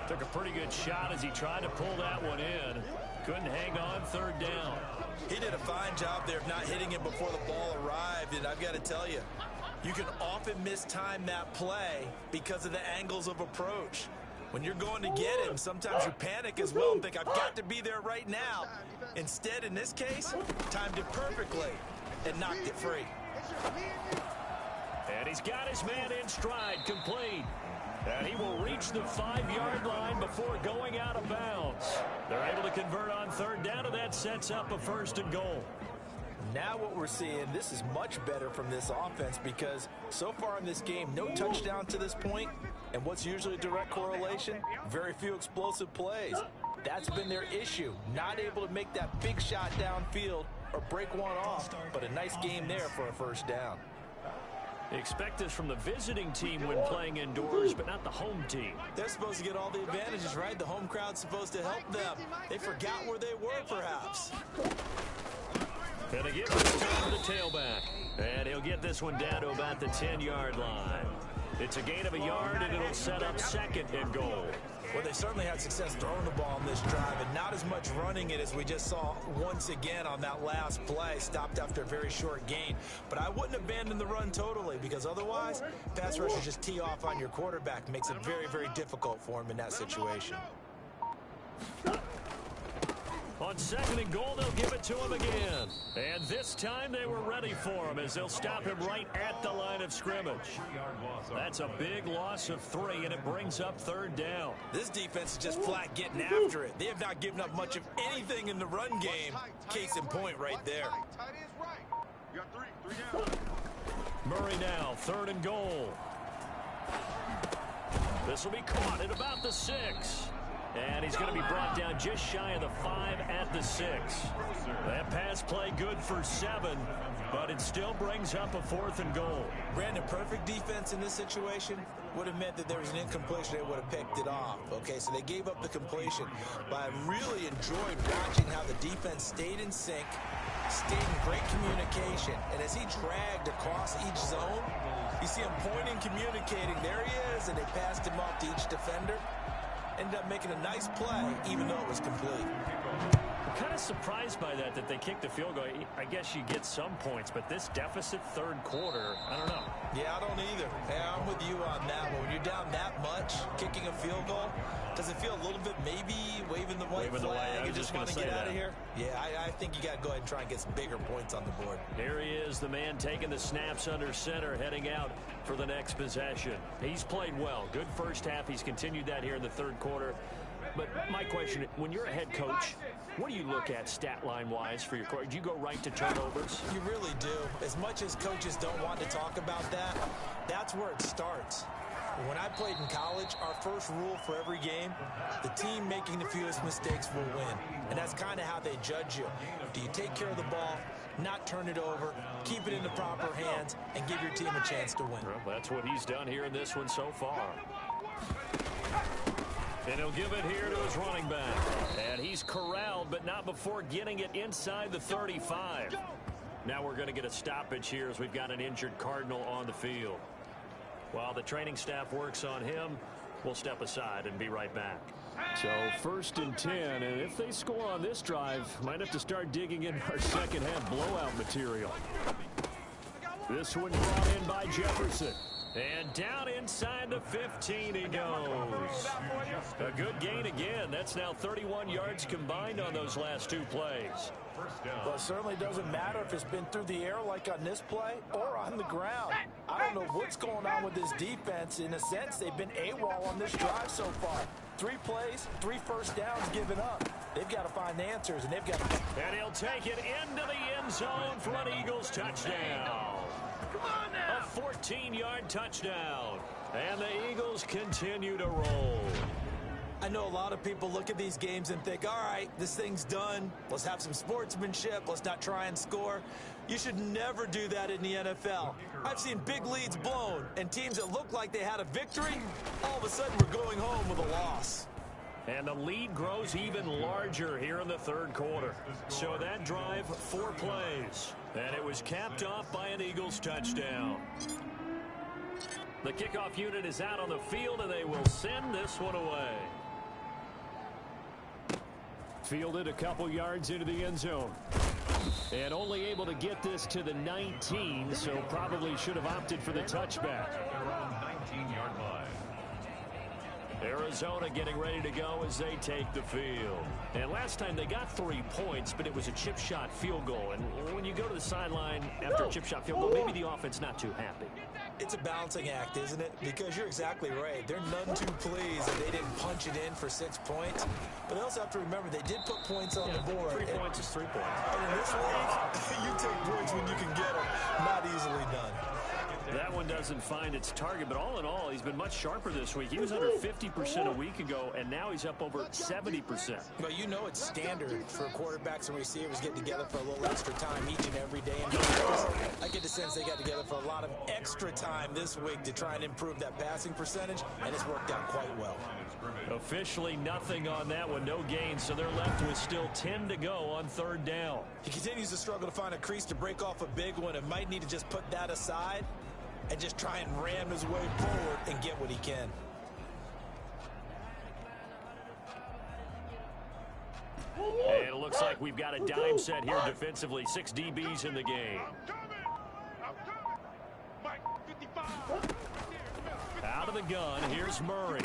Took a pretty good shot as he tried to pull that one in. Couldn't hang on 3rd down. He did a fine job there of not hitting him before the ball arrived, and I've got to tell you, you can often mistime that play because of the angles of approach. When you're going to get him, sometimes you panic as well and think, I've got to be there right now. Instead, in this case, timed it perfectly and knocked it free. And he's got his man in stride, complete. And he will reach the 5-yard line before going out of bounds. They're able to convert on 3rd down, and that sets up a 1st and goal. Now what we're seeing, this is much better from this offense because so far in this game, no touchdown to this point. And what's usually a direct correlation? Very few explosive plays. That's been their issue. Not able to make that big shot downfield or break one off. But a nice game there for a first down. Expect this from the visiting team when playing indoors, but not the home team. They're supposed to get all the advantages, right? The home crowd's supposed to help them. They forgot where they were, perhaps. And they give this time to the tailback. And he'll get this one down to about the 10-yard line. It's a gain of a yard, and it'll set up 2nd and goal. Well, they certainly had success throwing the ball on this drive, and not as much running it as we just saw once again on that last play. Stopped after a very short gain. But I wouldn't abandon the run totally, because otherwise, pass rushers just tee off on your quarterback. Makes it very, very difficult for him in that situation. On 2nd and goal, they'll give it to him again. And this time they were ready for him as they'll stop him right at the line of scrimmage. That's a big loss of 3, and it brings up 3rd down. This defense is just flat getting after it. They have not given up much of anything in the run game. Case in point right there. You got three down. Murray now, 3rd and goal. This will be caught at about the 6. And he's going to be brought down just shy of the 5 at the 6. That pass play good for 7, but it still brings up a 4th and goal. Brandon, perfect defense in this situation would have meant that there was an incompletion. They would have picked it off. Okay, so they gave up the completion. But I really enjoyed watching how the defense stayed in sync, stayed in great communication. And as he dragged across each zone, you see him pointing, communicating. There he is, and they passed him off to each defender. Ended up making a nice play, even though it was complete. I'm kind of surprised by that they kicked the field goal. I guess you get some points, but this deficit 3rd quarter, I don't know. Yeah, I don't either. Yeah, I'm with you on that one. When you're down that much, kicking a field goal, does it feel a little bit maybe waving the white flag and just want to get out of here? Yeah, I think you got to go ahead and try and get some bigger points on the board. Here he is, the man taking the snaps under center, heading out for the next possession. He's played well. Good first half. He's continued that here in the 3rd quarter. But my question, when you're a head coach, what do you look at stat line-wise for your court? Do you go right to turnovers? You really do. As much as coaches don't want to talk about that, that's where it starts. When I played in college, our first rule for every game, the team making the fewest mistakes will win. And that's kind of how they judge you. Do you take care of the ball? not turn it over, keep it in the proper hands, and give your team a chance to win. Well, that's what he's done here in this one so far. And he'll give it here to his running back. And he's corralled, but not before getting it inside the 35. Now we're going to get a stoppage here as we've got an injured Cardinal on the field. While the training staff works on him, we'll step aside and be right back. So 1st and 10, and if they score on this drive, might have to start digging in our second half blowout material. This one brought in by Jefferson. And down inside the 15 he goes. A good gain again. That's now 31 yards combined on those last 2 plays. Well, it certainly doesn't matter if it's been through the air like on this play or on the ground. I don't know what's going on with this defense. In a sense, they've been AWOL on this drive so far. 3 plays, 3 first downs given up. They've got to find answers, and they've got to... And he'll take it into the end zone for an Eagles touchdown. A 14-yard touchdown. And the Eagles continue to roll. I know a lot of people look at these games and think, all right, this thing's done. Let's have some sportsmanship. Let's not try and score. You should never do that in the NFL. I've seen big leads blown, and teams that look like they had a victory, all of a sudden we're going home with a loss. And the lead grows even larger here in the 3rd quarter. So that drive, 4 plays. And it was capped off by an Eagles touchdown. The kickoff unit is out on the field, and they will send this one away. Fielded a couple yards into the end zone. And only able to get this to the 19, so probably should have opted for the touchback. Around 19-yard line. Arizona getting ready to go as they take the field. And last time they got 3 points, but it was a chip shot field goal. And when you go to the sideline after a chip shot field goal, maybe the offense not too happy. It's a balancing act, isn't it? Because you're exactly right. They're none too pleased that they didn't punch it in for 6 points. But they also have to remember they did put points on the board. 3 points is 3 points. And in this league, you take points when you can get them. Not easily done. That one doesn't find its target, but all in all, he's been much sharper this week. He was under 50% a week ago, and now he's up over 70%. Well, you know it's standard for quarterbacks and receivers getting together for a little extra time each and every day in practice. I get the sense they got together for a lot of extra time this week to try and improve that passing percentage, and it's worked out quite well. Officially nothing on that one, no gain, so they're left with still 10 to go on 3rd down. He continues to struggle to find a crease to break off a big one and might need to just put that aside and just try and ram his way forward and get what he can. And it looks like we've got a dime set here defensively. 6 DBs in the game. Out of the gun, here's Murray.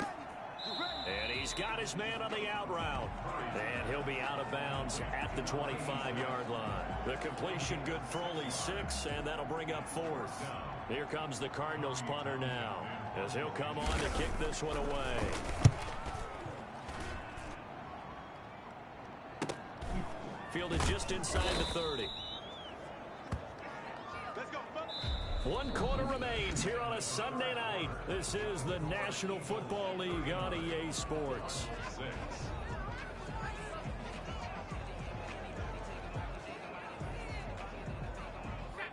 And he's got his man on the out route. And he'll be out of bounds at the 25-yard line. The completion good for only 6, and that'll bring up 4th. Here comes the Cardinals punter now, as he'll come on to kick this one away. Fielded just inside the 30. 1 quarter remains here on a Sunday night. This is the National Football League on EA Sports.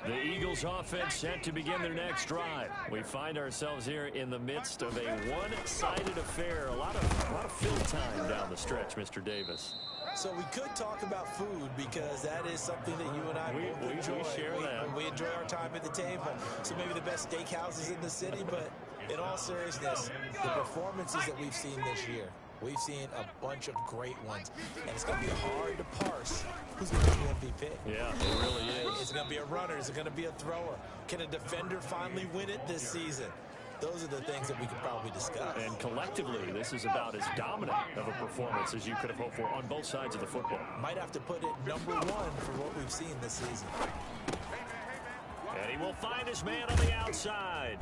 The Eagles offense set to begin their next drive. We find ourselves here in the midst of a one-sided affair. A lot of fill time down the stretch, Mr. Davis. So we could talk about food because that is something that you and I both enjoy. We share that. We enjoy our time at the table. So maybe the best steakhouses in the city, but in all seriousness, the performances that we've seen this year, we've seen a bunch of great ones, and it's going to be hard to parse who's going to be MVP. Yeah, it really is. Is it going to be a runner? Is it going to be a thrower? Can a defender finally win it this season? Those are the things that we could probably discuss. And collectively, this is about as dominant of a performance as you could have hoped for on both sides of the football. Might have to put it number 1 for what we've seen this season. And he will find his man on the outside.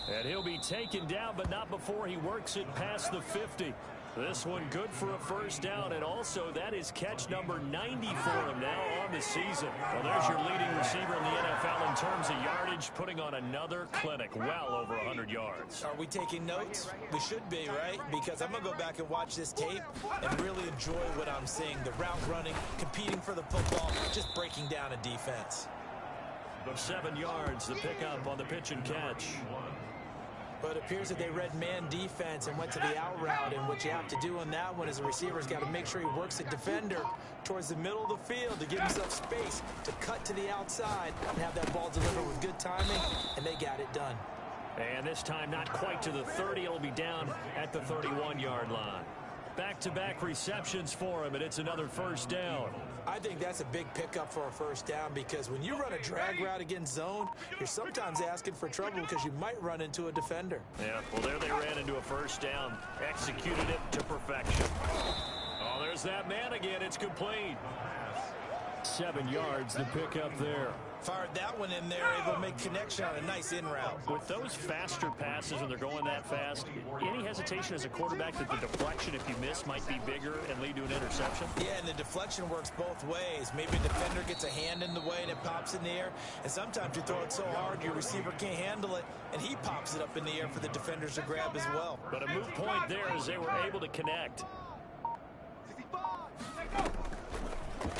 And he'll be taken down, but not before he works it past the 50. This one good for a first down, and also that is catch number 90 for him now on the season. Well, there's your leading receiver in the NFL in terms of yardage, putting on another clinic, well over 100 yards. Are we taking notes? We should be, right? Because I'm going to go back and watch this tape and really enjoy what I'm seeing. The route running, competing for the football, just breaking down a defense. 7 yards, the pickup on the pitch and catch. But it appears that they read man defense and went to the out route. And what you have to do on that one is the receiver's got to make sure he works the defender towards the middle of the field to give himself space to cut to the outside and have that ball delivered with good timing, and they got it done. And this time not quite to the 30. It'll be down at the 31-yard line. Back-to-back receptions for him, and it's another first down. I think that's a big pickup for a first down because when you run a drag route against zone, you're sometimes asking for trouble because you might run into a defender. Yeah, well, there they ran into a first down. Executed it to perfection. Oh, there's that man again. It's complete. 7 yards, the pickup there. Fired that one in there, able to make connection on a nice in route. With those faster passes when they're going that fast, any hesitation as a quarterback that the deflection, if you miss, might be bigger and lead to an interception? Yeah, and the deflection works both ways. Maybe a defender gets a hand in the way and it pops in the air, and sometimes you throw it so hard your receiver can't handle it, and he pops it up in the air for the defenders to grab as well. But a moot point there as they were able to connect.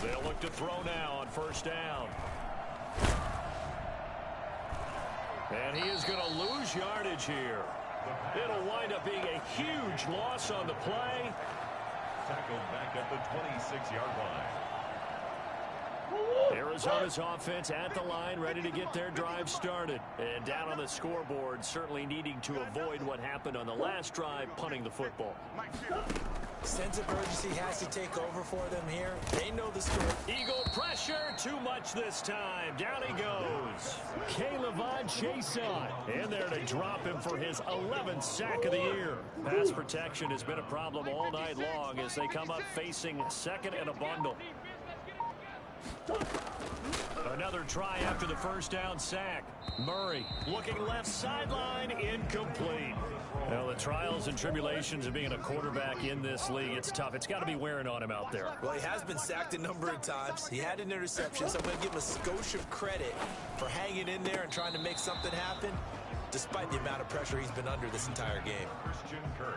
They'll look to throw now on first down. And he is going to lose yardage here. It'll wind up being a huge loss on the play. Tackled back at the 26-yard line. Arizona's offense at the line, ready to get their drive started. And down on the scoreboard, certainly needing to avoid what happened on the last drive, punting the football. Sense of urgency has to take over for them here. They know the score. Eagle pressure, too much this time. Down he goes. Caleb Chason in there to drop him for his 11th sack of the year. Pass protection has been a problem all night long as they come up facing second and a bundle. Another try after the first down sack. Murray looking left sideline, incomplete. Well, the trials and tribulations of being a quarterback in this league, it's tough. It's got to be wearing on him out there. Well, he has been sacked a number of times. He had an interception, so I'm going to give him a skosh of credit for hanging in there and trying to make something happen, despite the amount of pressure he's been under this entire game.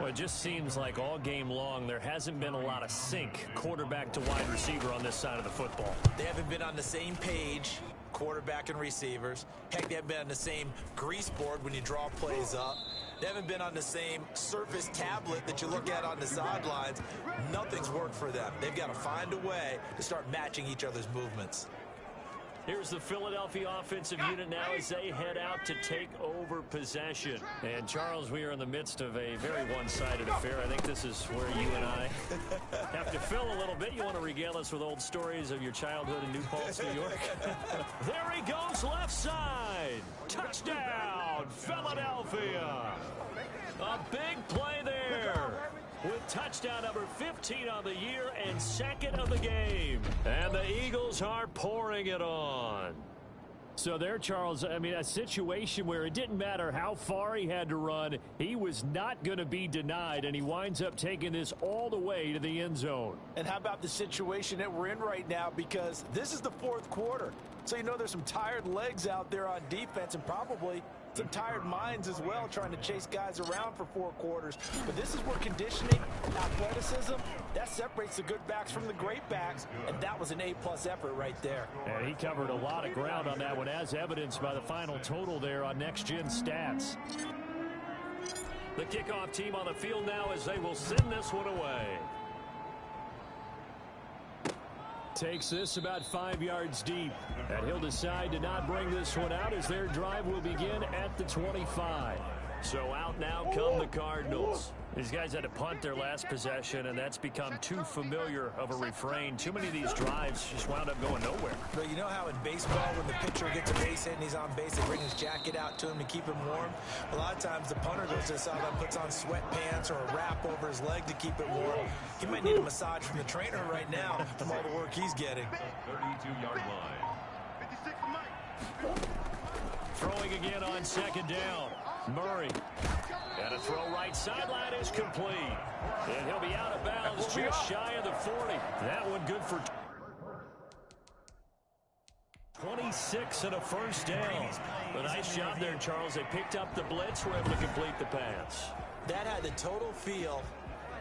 Well, it just seems like all game long there hasn't been a lot of sync quarterback to wide receiver on this side of the football. They haven't been on the same page, quarterback and receivers. Heck, they haven't been on the same grease board when you draw plays up. They haven't been on the same surface tablet that you look at on the sidelines. Nothing's worked for them. They've got to find a way to start matching each other's movements. Here's the Philadelphia offensive unit now as they head out to take over possession. And, Charles, we are in the midst of a very one-sided affair. I think this is where you and I have to fill a little bit. You want to regale us with old stories of your childhood in New Paltz, New York? There he goes, left side. Touchdown, Philadelphia. A big play there, with touchdown number 15 on the year and second of the game. And the Eagles are pouring it on. So there, Charles, I mean, a situation where it didn't matter how far he had to run, he was not going to be denied, and he winds up taking this all the way to the end zone. And how about the situation that we're in right now, because this is the fourth quarter. So you know there's some tired legs out there on defense and probably some tired minds as well trying to chase guys around for 4 quarters. But this is where conditioning, athleticism, that separates the good backs from the great backs, and that was an A-plus effort right there. And he covered a lot of ground on that one, as evidenced by the final total there on Next Gen Stats. The kickoff team on the field now as they will send this one away. Takes this about 5 yards deep, and he'll decide to not bring this one out as their drive will begin at the 25. So out now come the Cardinals. These guys had to punt their last possession, and that's become too familiar of a refrain. Too many of these drives just wound up going nowhere. But you know how in baseball, when the pitcher gets a base hit and he's on base, they bring his jacket out to him to keep him warm? A lot of times the punter goes to the sideline, puts on sweatpants or a wrap over his leg to keep it warm. He might need a massage from the trainer right now from all the work he's getting. 32-yard line. 56 to Mike. Throwing again on second down. Murray. And a throw right sideline is complete. And he'll be out of bounds just shy of the 40. That one good for 26 and a first down. A nice job there, Charles. They picked up the blitz, were able to complete the pass. That had the total feel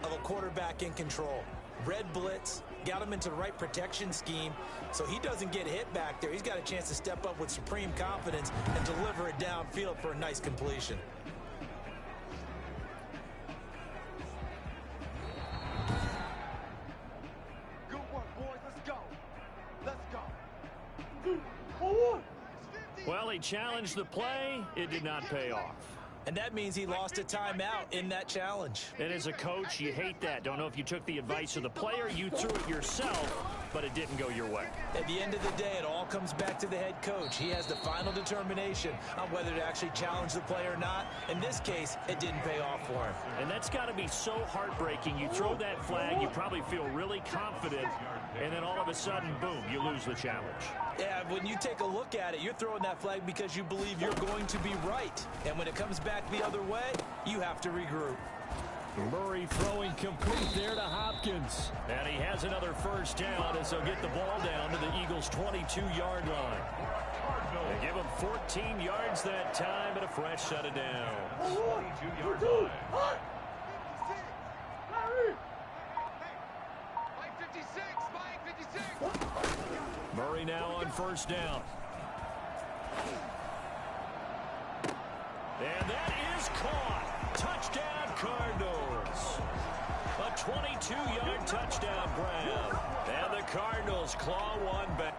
of a quarterback in control. Red blitz, got him into the right protection scheme, so he doesn't get hit back there. He's got a chance to step up with supreme confidence and deliver it downfield for a nice completion. Good work, boys. Let's go. Let's go. Well, he challenged the play. It did not pay off. And that means he lost a timeout in that challenge. And as a coach, you hate that. Don't know if you took the advice of the player, you threw it yourself, but it didn't go your way. At the end of the day, it all comes back to the head coach. He has the final determination on whether to actually challenge the play or not. In this case, it didn't pay off for him. And that's got to be so heartbreaking. You throw that flag, you probably feel really confident, and then all of a sudden, boom, you lose the challenge. Yeah, when you take a look at it, you're throwing that flag because you believe you're going to be right. And when it comes back the other way, you have to regroup. Murray throwing complete there to Hopkins. And he has another first down as they'll get the ball down to the Eagles' 22-yard line. They give him 14 yards that time and a fresh set of downs. 22-yard line. Mike 56, Mike 56. Murray now on first down. And that is caught. Touchdown, Cardinals. A 22-yard touchdown grab. And the Cardinals claw one back.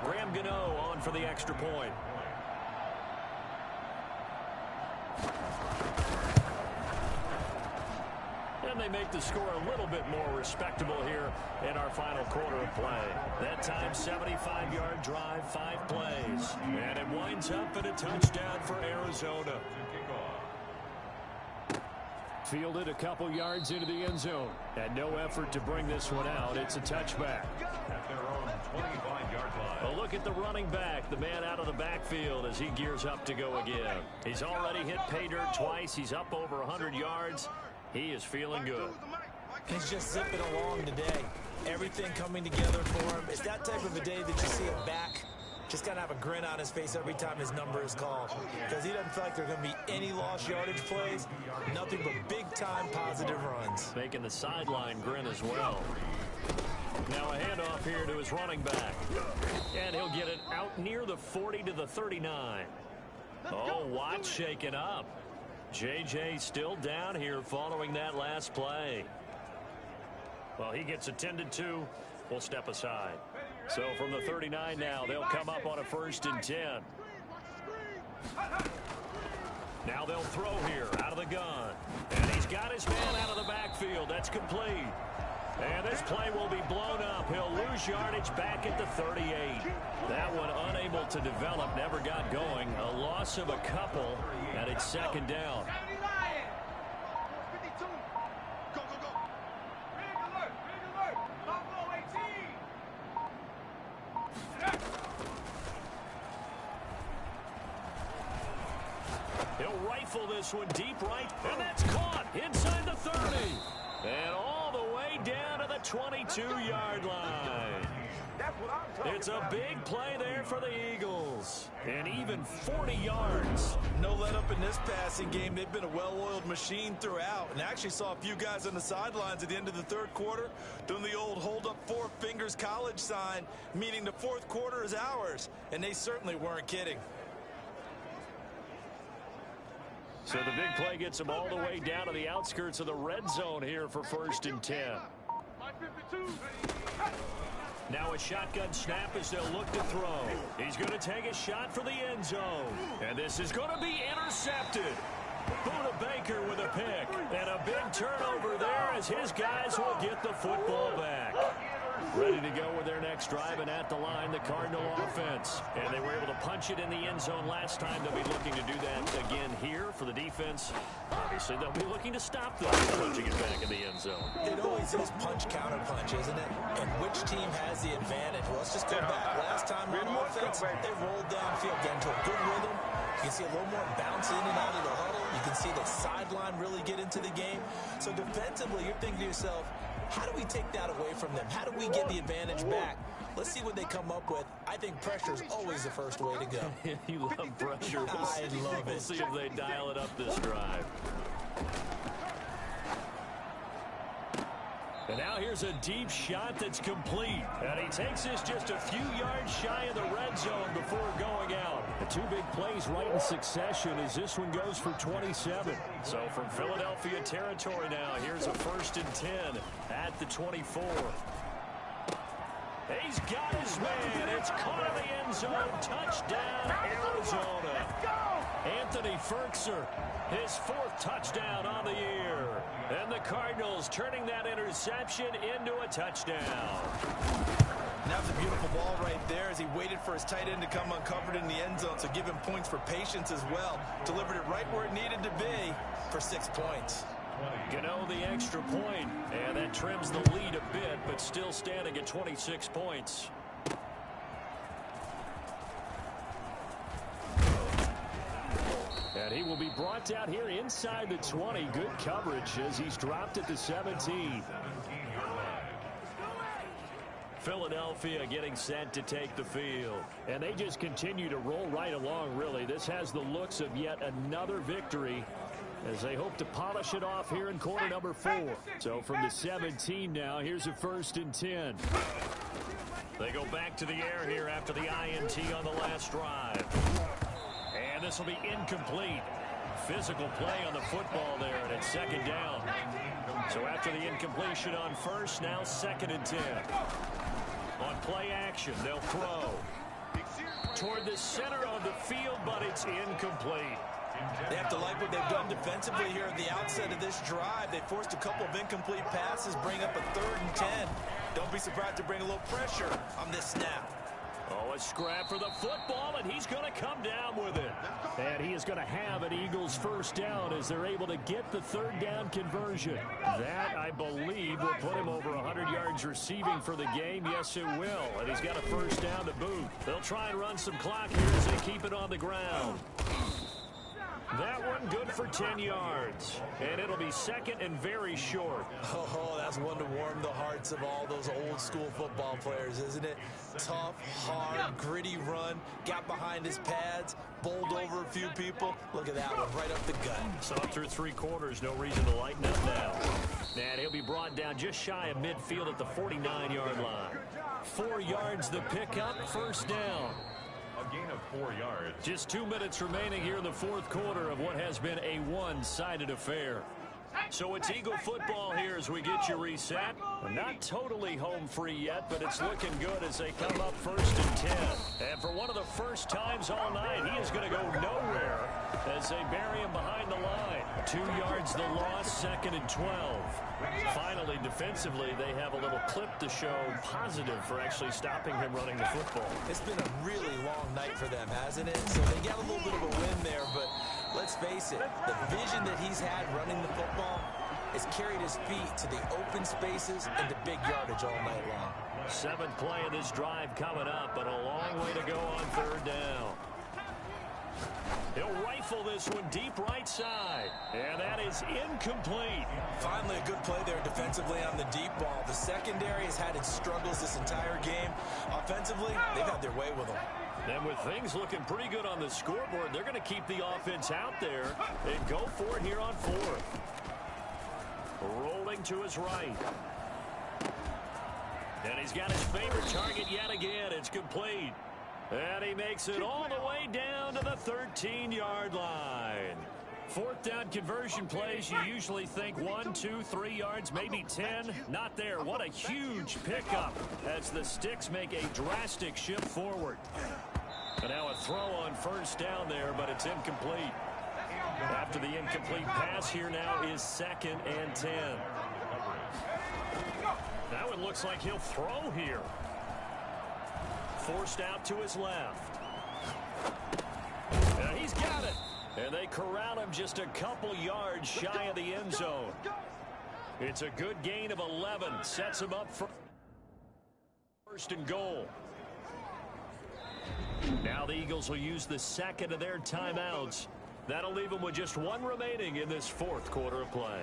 Graham Gano on for the extra point. And they make the score a little bit more respectable here in our final quarter of play. That time, 75-yard drive, 5 plays. And it winds up in a touchdown for Arizona. Fielded a couple yards into the end zone. And no effort to bring this one out. It's a touchback. At their own 25-yard line. A look at the running back, the man out of the backfield as he gears up to go again. He's already hit pay dirt twice. He's up over 100 yards. He is feeling good. He's just zipping along today. Everything coming together for him. It's that type of a day that you see him back. Just got to have a grin on his face every time his number is called. Because he doesn't feel like there are going to be any lost yardage plays. Nothing but big-time positive runs. Making the sideline grin as well. Now a handoff here to his running back. And he'll get it out near the 40 to the 39. Oh, Watt shaken up. J.J. still down here following that last play. Well, he gets attended to. We'll step aside. So from the 39 now, they'll come up on a 1st and 10. Now they'll throw here out of the gun. And he's got his man out of the backfield. That's complete. And this play will be blown up. He'll lose yardage back at the 38. That one unable to develop, never got going. A loss of a couple, and it's 2nd down. He'll rifle this one deep right, and that's caught inside the 30. And all the way down to the 22-yard line. It's a big play there for the Eagles. And even 40 yards. No let up in this passing game. They've been a well-oiled machine throughout. And I actually saw a few guys on the sidelines at the end of the third quarter doing the old hold up four fingers college sign, meaning the fourth quarter is ours. And they certainly weren't kidding. So the big play gets them all the way down to the outskirts of the red zone here for 1st and 10. Now a shotgun snap as they'll look to throw. He's going to take a shot for the end zone. And this is going to be intercepted. Buda Baker with a pick. And a big turnover there as his guys will get the football back. Ready to go with their next drive, and at the line, the Cardinal offense. And they were able to punch it in the end zone last time. They'll be looking to do that again here for the defense. Obviously, they'll be looking to stop them punching it back in the end zone. It always is punch-counter-punch, isn't it? And which team has the advantage? Well, let's just go back. Last time on offense, they rolled downfield, getting to a good rhythm. You can see a little more bounce in and out of the huddle. You can see the sideline really get into the game. So defensively, you're thinking to yourself, how do we take that away from them? How do we get the advantage back? Let's see what they come up with. I think pressure is always the first way to go. You love pressure. I love it. We'll see if they dial it up this drive. And now here's a deep shot that's complete. And he takes this just a few yards shy of the red zone before going out. The two big plays right in succession as this one goes for 27. So from Philadelphia territory now, here's a 1st and 10 at the 24. He's got his man. It's caught in the end zone. Touchdown, Arizona. Anthony Ferkser, his 4th touchdown on the year. And the Cardinals turning that interception into a touchdown. That was a beautiful ball right there as he waited for his tight end to come uncovered in the end zone. So give him points for patience as well. Delivered it right where it needed to be for 6 points. Gano the extra point, and that trims the lead a bit, but still standing at 26 points. And he will be brought down here inside the 20. Good coverage as he's dropped at the 17. Philadelphia getting set to take the field. And they just continue to roll right along, really. This has the looks of yet another victory as they hope to polish it off here in quarter number 4. So from the 17 now, here's a 1st and 10. They go back to the air here after the INT on the last drive. And this will be incomplete. Physical play on the football there, and it's 2nd down. So after the incompletion on 1st, now 2nd and 10. On play action, they'll throw toward the center of the field, but it's incomplete. They have to like what they've done defensively here at the outset of this drive. They forced a couple of incomplete passes, bring up a 3rd and 10. Don't be surprised to bring a little pressure on this snap. Oh, a scrap for the football, and he's going to come down with it. And he is going to have an Eagles 1st down as they're able to get the 3rd down conversion. That, I believe, will put him over 100 yards receiving for the game. Yes, it will. And he's got a 1st down to boot. They'll try and run some clock here as they keep it on the ground. That one good for 10 yards. And it'll be 2nd and very short. Oh, that's one to warm the hearts of all those old school football players, isn't it? Tough, hard, gritty run. Got behind his pads, bowled over a few people. Look at that one, right up the gut. So through 3 quarters, no reason to lighten up now. And he'll be brought down just shy of midfield at the 49-yard line. 4 yards the pickup, 1st down. A gain of 4 yards. Just 2 minutes remaining here in the 4th quarter of what has been a one-sided affair. So it's Eagle football here as we get you reset. Not totally home free yet, but it's looking good as they come up 1st and 10. And for one of the first times all night, he is going to go nowhere as they bury him behind the line. 2 yards the loss, 2nd and 12. Finally, defensively, they have a little clip to show positive for actually stopping him running the football. It's been a really long night for them, hasn't it? So they got a little bit of a win there, but let's face it, the vision that he's had running the football has carried his feet to the open spaces and the big yardage all night long. 7th play of this drive coming up, but a long way to go on 3rd down. He'll rifle this one deep right side. And that is incomplete. Finally a good play there defensively on the deep ball. The secondary has had its struggles this entire game. Offensively, they've had their way with them. And with things looking pretty good on the scoreboard, they're going to keep the offense out there and go for it here on fourth. Rolling to his right. And he's got his favorite target yet again. It's complete. And he makes it all the way down to the 13-yard line. Fourth down conversion plays, you usually think 1, 2, 3 yards, maybe 10. Not there. What a huge pickup as the Sticks make a drastic shift forward. And now a throw on first down there, but it's incomplete. After the incomplete pass, here now is 2nd and 10. Now it looks like he'll throw here. Forced out to his left. And he's got it. And they corral him just a couple yards shy of the end zone. It's a good gain of 11. Sets him up for 1st and goal. Now the Eagles will use the second of their timeouts. That'll leave them with just one remaining in this fourth quarter of play.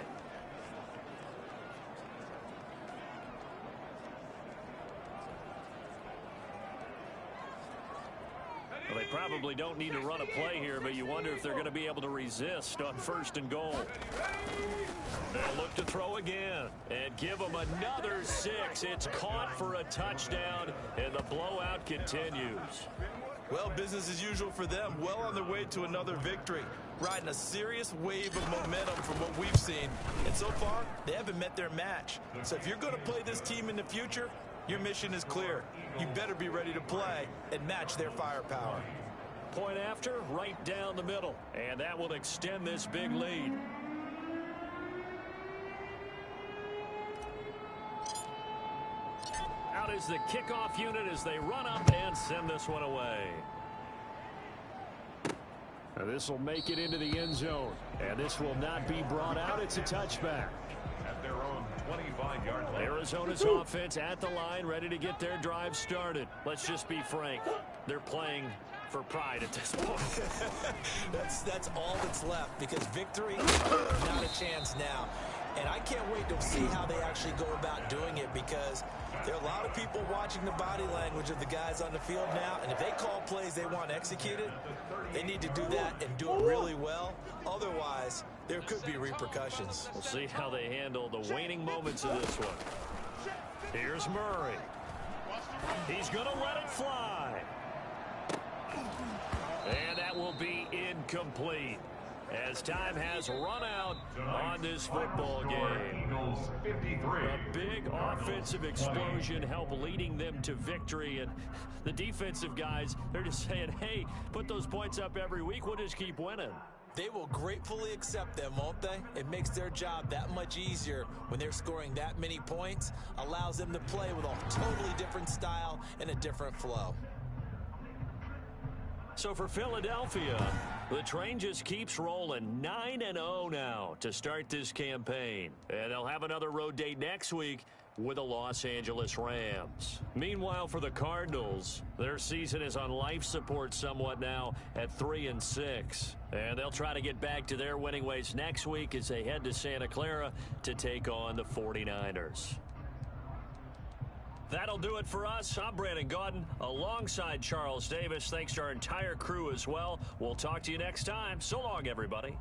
Well, they probably don't need to run a play here, but you wonder if they're going to be able to resist on 1st and goal. They'll look to throw again and give them another 6. It's caught for a touchdown, and the blowout continues. Well, business as usual for them. Well on their way to another victory. Riding a serious wave of momentum from what we've seen. And so far, they haven't met their match. So if you're going to play this team in the future, your mission is clear. You better be ready to play and match their firepower. Point after, right down the middle. And that will extend this big lead. Out is the kickoff unit as they run up and send this one away. Now this will make it into the end zone. And this will not be brought out. It's a touchback. At their own 25-yard line. Arizona's offense at the line, ready to get their drive started. Let's just be frank. They're playing for pride at this point. That's all that's left, because victory, not a chance now. And I can't wait to see how they actually go about doing it, because there are a lot of people watching the body language of the guys on the field now, and if they call plays they want executed, they need to do that and do it really well. Otherwise, there could be repercussions. We'll see how they handle the waning moments of this one. Here's Murray. He's going to let it fly. And that will be incomplete, as time has run out on this football game. A big offensive explosion helped leading them to victory, and the defensive guys, they're just saying, hey, put those points up every week, we'll just keep winning. They will gratefully accept them, won't they? It makes their job that much easier when they're scoring that many points, allows them to play with a totally different style and a different flow. So for Philadelphia, the train just keeps rolling. 9-0 now to start this campaign. And they'll have another road date next week with the Los Angeles Rams. Meanwhile, for the Cardinals, their season is on life support somewhat now at 3-6. And they'll try to get back to their winning ways next week as they head to Santa Clara to take on the 49ers. That'll do it for us. I'm Brandon Gaudin alongside Charles Davis. Thanks to our entire crew as well. We'll talk to you next time. So long, everybody.